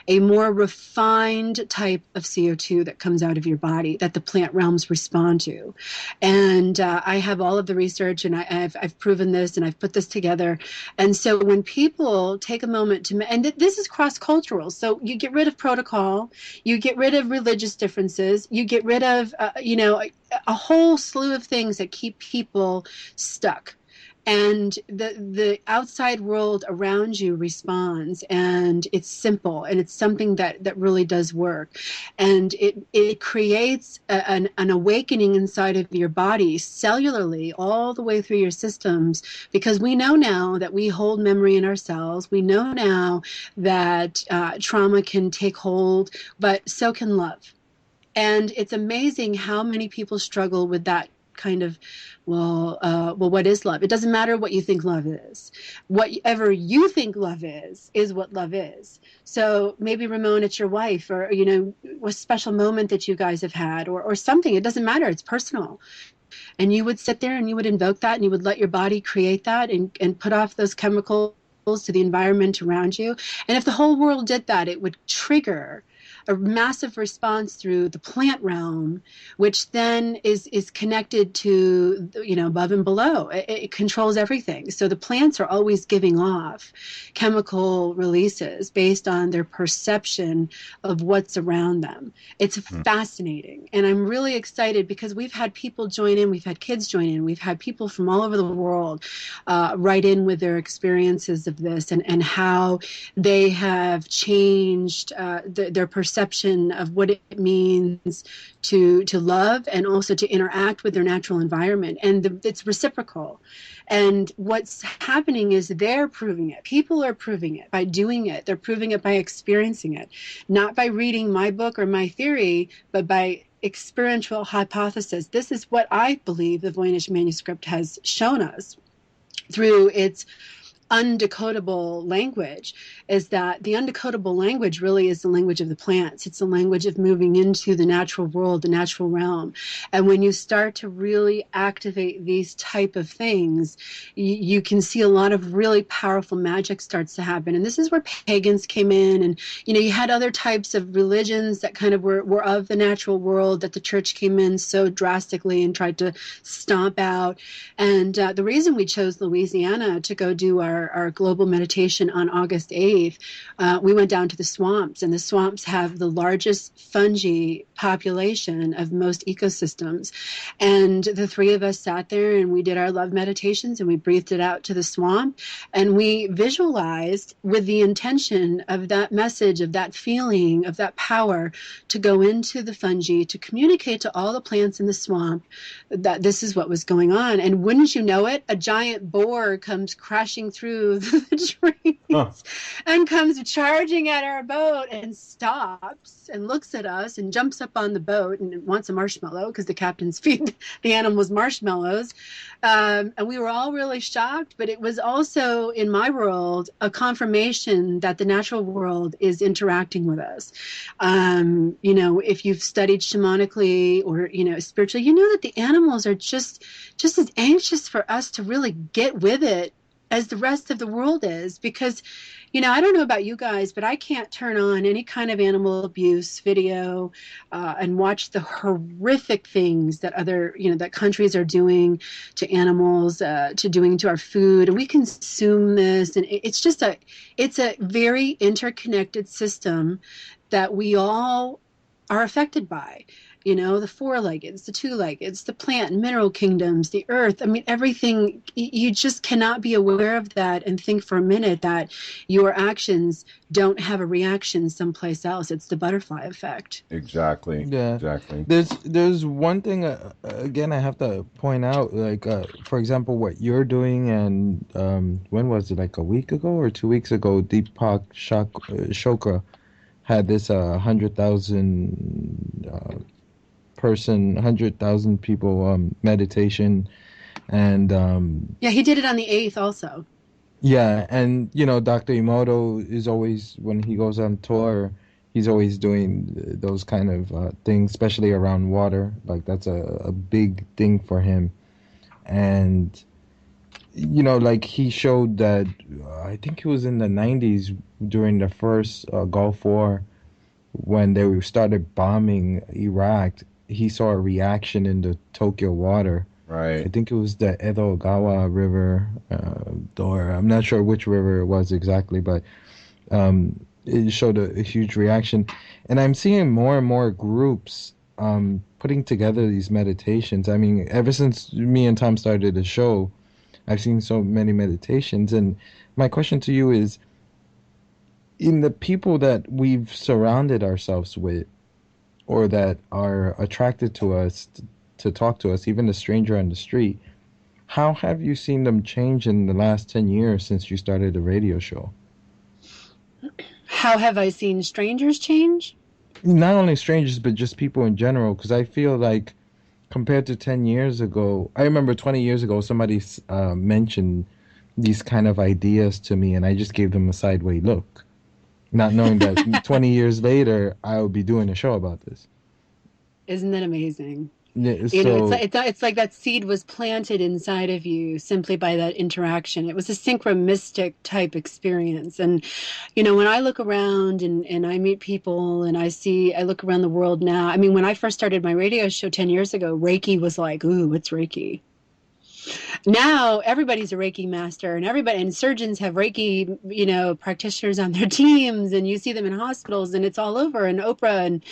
a more refined type of CO2 that comes out of your body that the plant realms respond to. And I have all of the research, and I've proven this, and I've put this together. And so when people take a moment to, and this is cross-cultural, so you get rid of protocol, you get rid of religious differences, you get rid of, a whole slew of things that keep people stuck. and the outside world around you responds, and it's simple, and it's something that really does work, and it creates an awakening inside of your body cellularly all the way through your systems, because we know now that we hold memory in our cells. We know now that trauma can take hold, but so can love. And it's amazing how many people struggle with that kind of, what is love? It doesn't matter what you think love is. Whatever you think love is what love is. So maybe, Ramon, it's your wife, or, a special moment that you guys have had, or something. It doesn't matter. It's personal. And you would sit there and you would invoke that, and you would let your body create that, and put off those chemicals to the environment around you. And if the whole world did that, it would trigger a massive response through the plant realm, which then is connected to, above and below. It controls everything. So the plants are always giving off chemical releases based on their perception of what's around them. It's fascinating. And I'm really excited because we've had people join in, we've had kids join in, we've had people from all over the world write in with their experiences of this, and how they have changed their perception of what it means to love, and also to interact with their natural environment. And it's reciprocal. And what's happening is they're proving it. People are proving it by doing it. They're proving it by experiencing it, not by reading my book or my theory, but by experiential hypothesis. This is what I believe the Voynich manuscript has shown us through its undecodable language, is that the undecodable language really is the language of the plants. It's the language of moving into the natural world, the natural realm. And when you start to really activate these type of things, you can see a lot of really powerful magic starts to happen. And this is where pagans came in, and you had other types of religions that kind of were of the natural world that the church came in so drastically and tried to stomp out. And the reason we chose Louisiana to go do our global meditation on August 8th, we went down to the swamps, and the swamps have the largest fungi population of most ecosystems. And the three of us sat there and we did our love meditations, and we breathed it out to the swamp, and we visualized with the intention of that message, of that feeling, of that power to go into the fungi, to communicate to all the plants in the swamp that this is what was going on. And wouldn't you know it, a giant boar comes crashing through the trees and comes charging at our boat, and stops and looks at us and jumps up on the boat and wants a marshmallow, because the captains feed the animals marshmallows. And we were all really shocked, but it was also, in my world, a confirmation that the natural world is interacting with us. If you've studied shamanically or, spiritually, you know that the animals are just as anxious for us to really get with it as the rest of the world is. Because, I don't know about you guys, but I can't turn on any kind of animal abuse video and watch the horrific things that that countries are doing to animals, to our food. And we consume this, and it's a very interconnected system that we all are affected by. The four-leggeds, the two-leggeds, the plant and mineral kingdoms, the earth. I mean, everything. You just cannot be aware of that and think for a minute that your actions don't have a reaction someplace else. It's the butterfly effect. Exactly. Yeah. Exactly. There's one thing, again, I have to point out, like, for example, what you're doing, and when was it, like a week ago or 2 weeks ago, Deepak Chopra had this 100,000 people meditation, and yeah, he did it on the 8th also. Yeah, and Dr. Emoto is always, when he goes on tour, he's always doing those kind of things, especially around water. Like, that's a big thing for him. And like, he showed that, I think it was in the 90s during the first Gulf War, when they started bombing Iraq, he saw a reaction in the Tokyo water. Right. I think it was the Edogawa River, or I'm not sure which river it was exactly, but it showed a huge reaction. And I'm seeing more and more groups putting together these meditations. I mean, ever since me and Tom started the show, I've seen so many meditations. And my question to you is, in the people that we've surrounded ourselves with, or that are attracted to us to talk to us, even a stranger on the street, how have you seen them change in the last 10 years since you started the radio show? How have I seen strangers change? Not only strangers, but just people in general, because I feel like compared to 10 years ago, I remember 20 years ago, somebody mentioned these kind of ideas to me, and I just gave them a sideway look, not knowing that 20 years later, I would be doing a show about this. Isn't that amazing? Yeah, You know, so, it's like that seed was planted inside of you simply by that interaction. It was a synchromistic type experience. And, you know, when I look around and I meet people and I look around the world now. I mean, when I first started my radio show 10 years ago, Reiki was like, ooh, what's Reiki? Now everybody's a Reiki master, and surgeons have Reiki, you know, practitioners on their teams, and you see them in hospitals, and it's all over. And Oprah and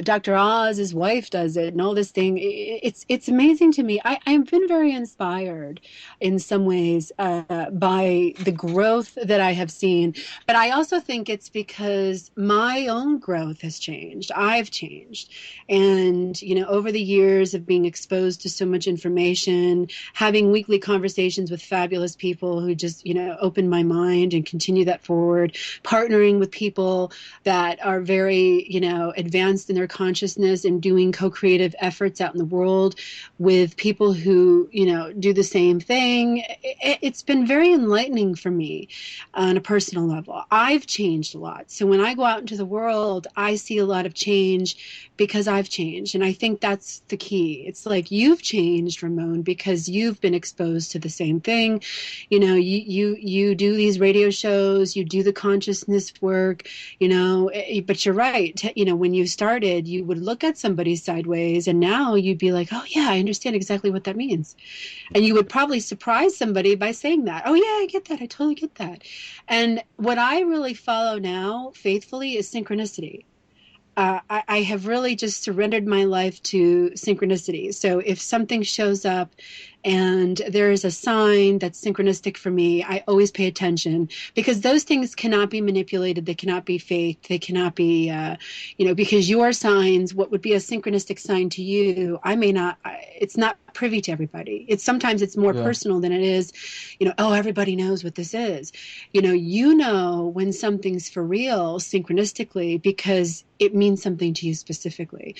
Dr. Oz, his wife, does it, and all this thing. It's amazing to me. I've been very inspired in some ways by the growth that I have seen, but I also think it's because my own growth has changed. I've changed, and you know, over the years of being exposed to so much information, having weekly conversations with fabulous people who just, you know, open my mind and continue that forward, partnering with people that are very, you know, advanced in their consciousness and doing co-creative efforts out in the world with people who, you know, do the same thing. It's been very enlightening for me on a personal level. I've changed a lot. So when I go out into the world, I see a lot of change because I've changed. And I think that's the key. It's like, you've changed, Ramon, because you've been exposed to the same thing. You know, you do these radio shows, you do the consciousness work, you know, but you're right. You know, when you started, you would look at somebody sideways, and now you'd be like, oh yeah, I understand exactly what that means. And you would probably surprise somebody by saying that. Oh yeah, I get that. I totally get that. And what I really follow now faithfully is synchronicity. I have really just surrendered my life to synchronicity. So if something shows up and there is a sign that's synchronistic for me, I always pay attention, because those things cannot be manipulated. They cannot be faked. They cannot be, you know, because your signs, what would be a synchronistic sign to you, it's not privy to everybody. Sometimes it's more personal than it is, you know, oh, everybody knows what this is. You know when something's for real synchronistically because it means something to you specifically.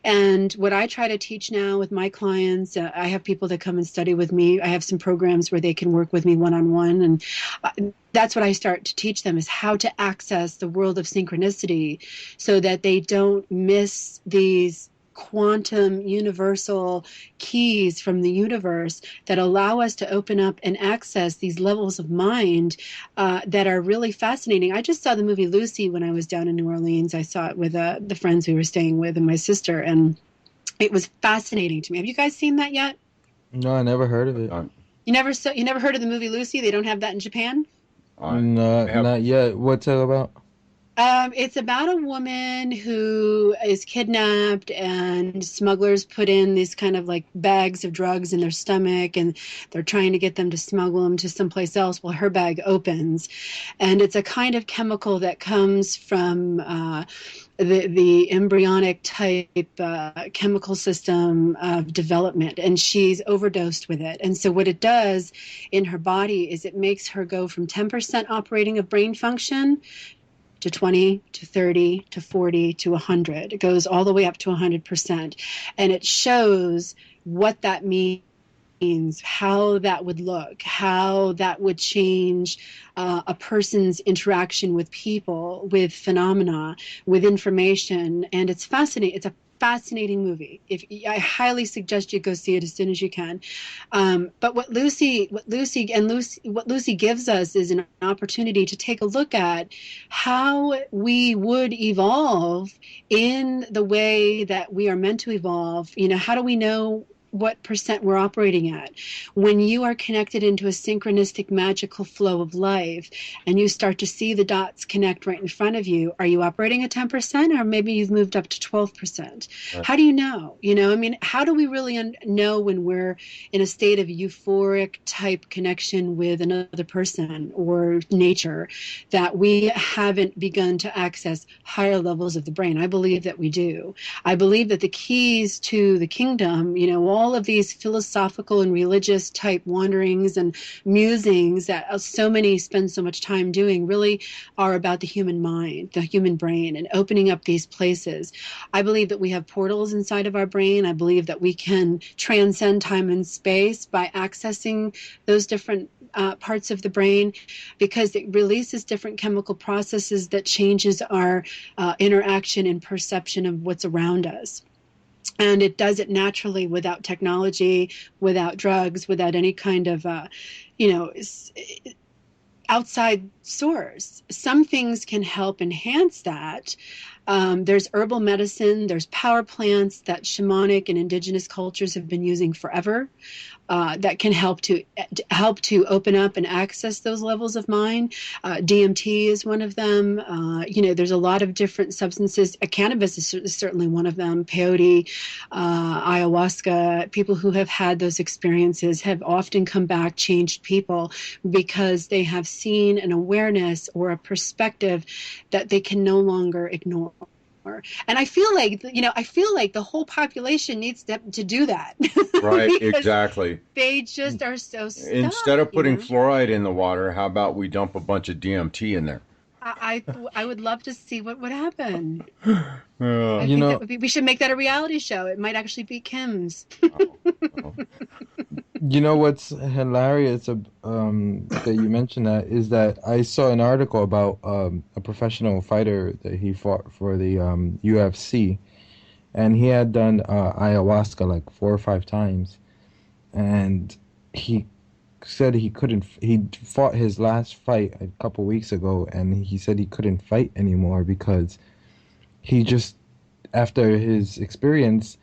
And what I try to teach now with my clients, I have people that come and study with me. I have some programs where they can work with me one-on-one. And that's what I start to teach them, is how to access the world of synchronicity so that they don't miss these quantum universal keys from the universe that allow us to open up and access these levels of mind that are really fascinating. I just saw the movie Lucy when I was down in New Orleans. I saw it with the friends we were staying with and my sister, and it was fascinating to me. Have you guys seen that yet? No, I never heard of it. You never heard of the movie Lucy? They don't have that in Japan? No, not yet. What's it about? It's about a woman who is kidnapped, and smugglers put in these kind of like bags of drugs in their stomach, and they're trying to get them to smuggle them to someplace else. Well, her bag opens, and it's a kind of chemical that comes from the embryonic type chemical system of development, and she's overdosed with it. And so what it does in her body is it makes her go from 10% operating of brain function to 20, to 30, to 40, to 100. It goes all the way up to 100%. And it shows what that means, how that would look, how that would change a person's interaction with people, with phenomena, with information. And it's fascinating. It's a fascinating movie. I highly suggest you go see it as soon as you can. But what Lucy gives us is an opportunity to take a look at how we would evolve in the way that we are meant to evolve. How do we know what percent we're operating at. When you are connected into a synchronistic, magical flow of life, and you start to see the dots connect right in front of you, are you operating at 10%, or maybe you've moved up to 12%? Right. How do you know? You know, I mean, how do we really know when we're in a state of euphoric type connection with another person or nature that we haven't begun to access higher levels of the brain? I believe that we do. I believe that the keys to the kingdom, you know, all of these philosophical and religious type wanderings and musings that so many spend so much time doing, really are about the human mind, the human brain, and opening up these places. I believe that we have portals inside of our brain. I believe that we can transcend time and space by accessing those different parts of the brain, because it releases different chemical processes that changes our interaction and perception of what's around us. And it does it naturally, without technology, without drugs, without any kind of, outside source. Some things can help enhance that. There's herbal medicine, there's power plants that shamanic and indigenous cultures have been using forever. That can help to open up and access those levels of mind. DMT is one of them. There's a lot of different substances. Cannabis is certainly one of them. Peyote, ayahuasca. People who have had those experiences have often come back changed people, because they have seen an awareness or a perspective that they can no longer ignore. And I feel like the whole population needs to do that. Right, exactly. They just are so stuck. Instead of putting fluoride in the water, how about we dump a bunch of DMT in there? I would love to see what would happen. I think that would be, we should make that a reality show. It might actually be Kim's. You know what's hilarious that you mentioned that is that I saw an article about a professional fighter that he fought for the UFC, and he had done ayahuasca like 4 or 5 times, and he said he couldn't. He fought his last fight a couple weeks ago, and he said he couldn't fight anymore because he just, after his experience,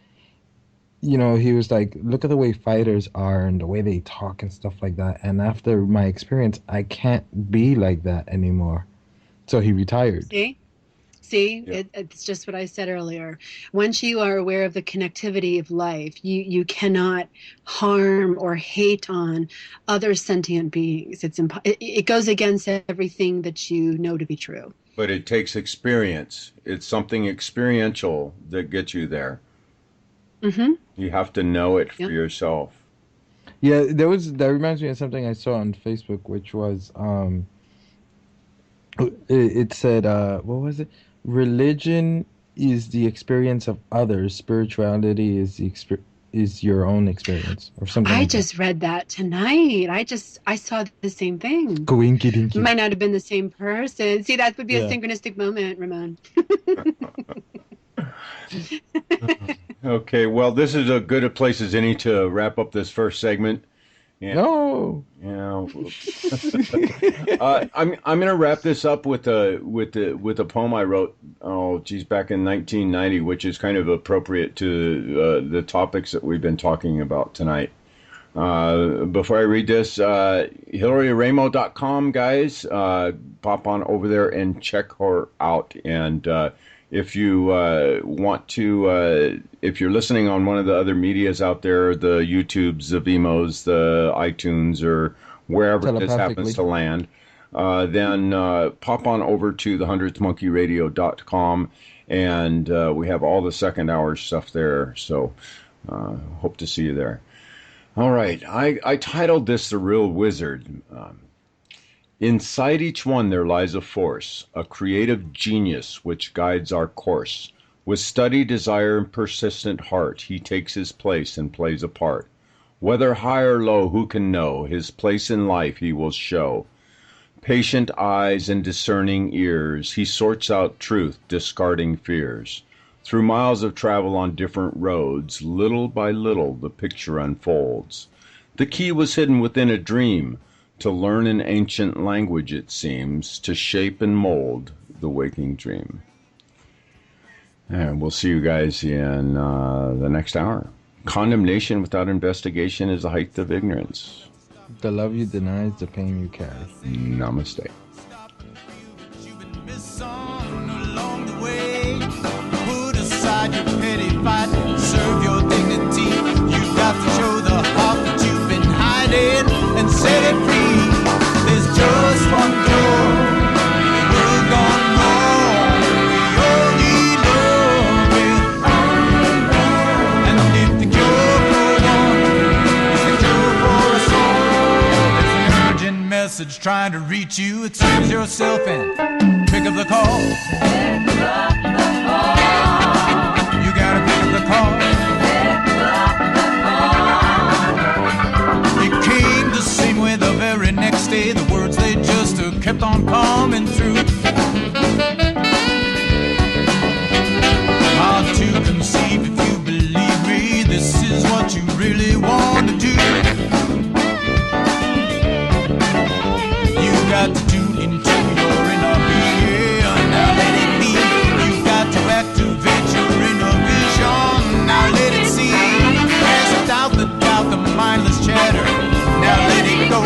you know, he was like, look at the way fighters are and the way they talk and stuff like that. And after my experience, I can't be like that anymore. So he retired. See, Yeah. It's just what I said earlier. Once you are aware of the connectivity of life, you cannot harm or hate on other sentient beings. It goes against everything that you know to be true. But it takes experience. It's something experiential that gets you there. Mm-hmm. You have to know it for yourself. Yeah, that reminds me of something I saw on Facebook, which was it said what was it? Religion is the experience of others. Spirituality is your own experience, or something. I like just read that tonight. I saw the same thing. Coinky dinky. Might not have been the same person. See, that would be a Yeah. synchronistic moment, Ramon. Okay, well, this is as good a place as any to wrap up this first segment. Yeah. No. Yeah. I'm going to wrap this up with a poem I wrote. Back in 1990, which is kind of appropriate to the topics that we've been talking about tonight. Before I read this, HillaryRaimo.com, guys, pop on over there and check her out. And if you want to, if you're listening on one of the other medias out there, the YouTubes, the Vimos, the iTunes, or wherever this happens to land, then pop on over to the 100thmonkeyradio.com, and we have all the second hour stuff there. So hope to see you there. All right, I titled this The Real Wizard. Inside each one there lies a force, a creative genius which guides our course. With steady desire and persistent heart, he takes his place and plays a part. Whether high or low, who can know? His place in life he will show. Patient eyes and discerning ears, he sorts out truth, discarding fears. Through miles of travel on different roads, little by little the picture unfolds. The key was hidden within a dream, to learn an ancient language, it seems, to shape and mold the waking dream. And we'll see you guys in the next hour. condemnation without investigation is the height of ignorance. The love you deny is the pain you carry. Namaste. You've been missing along the way. Put aside your petty fight, serve your dignity. You've got to show the heart that you've been hiding and set it free. There's just one door, the world gone wrong. We all need love, and if the cure for one is the cure for us all, there's an urgent message trying to reach you. Excuse yourself and pick up the call. You gotta pick up the call. It came the same way the very next day. The words they just kept on coming through. Hard to conceive if you believe me. This is what you really want to do. You got to tune into your inner being. Now let it be. You got to activate your inner vision. Now let it see. Cast out the doubt, the mindless chatter. Now let it go.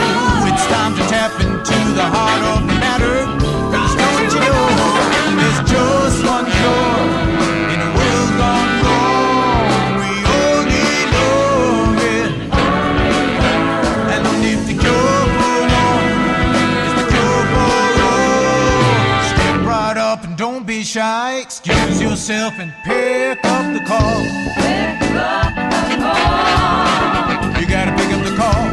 It's time to tap into the heart of the matter. 'Cause don't you know there's just one cure in a world gone wrong. We all need love, yeah. And if the cure for one is the cure for all, step right up and don't be shy. Excuse yourself and pick up the call. You gotta pick up the call.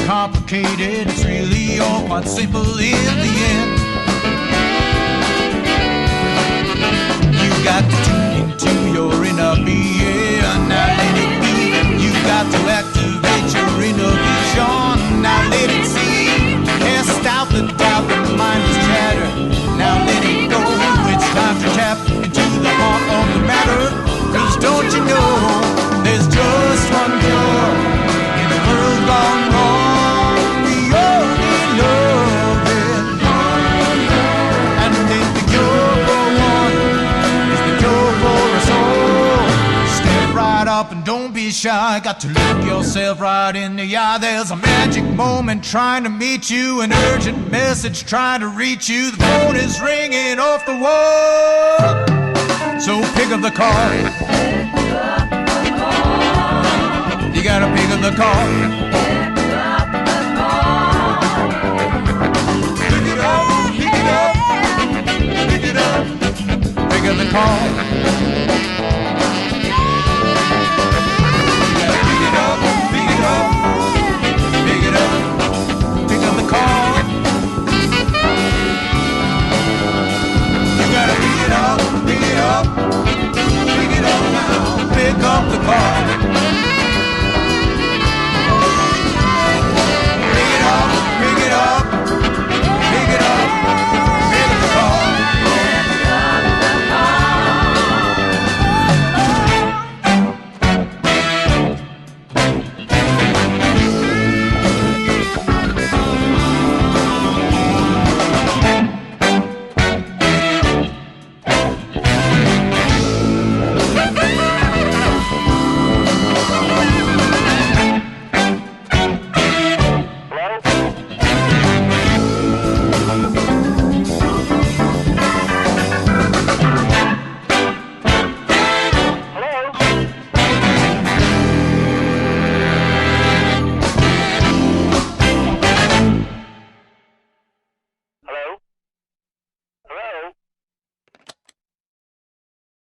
Complicated, it's really all quite simple in the end. You got to tune into your inner being. Now let it be. You got to activate your inner vision. Now let it see. Cast out the doubt, the mindless chatter. Now let it go. It's time to tap into the heart of the matter. 'Cause don't you know there's just one cure in a world gone wrong. Up and don't be shy. Got to look yourself right in the eye. There's a magic moment trying to meet you, an urgent message trying to reach you. The phone is ringing off the wall, so pick up the call. You gotta pick up the call.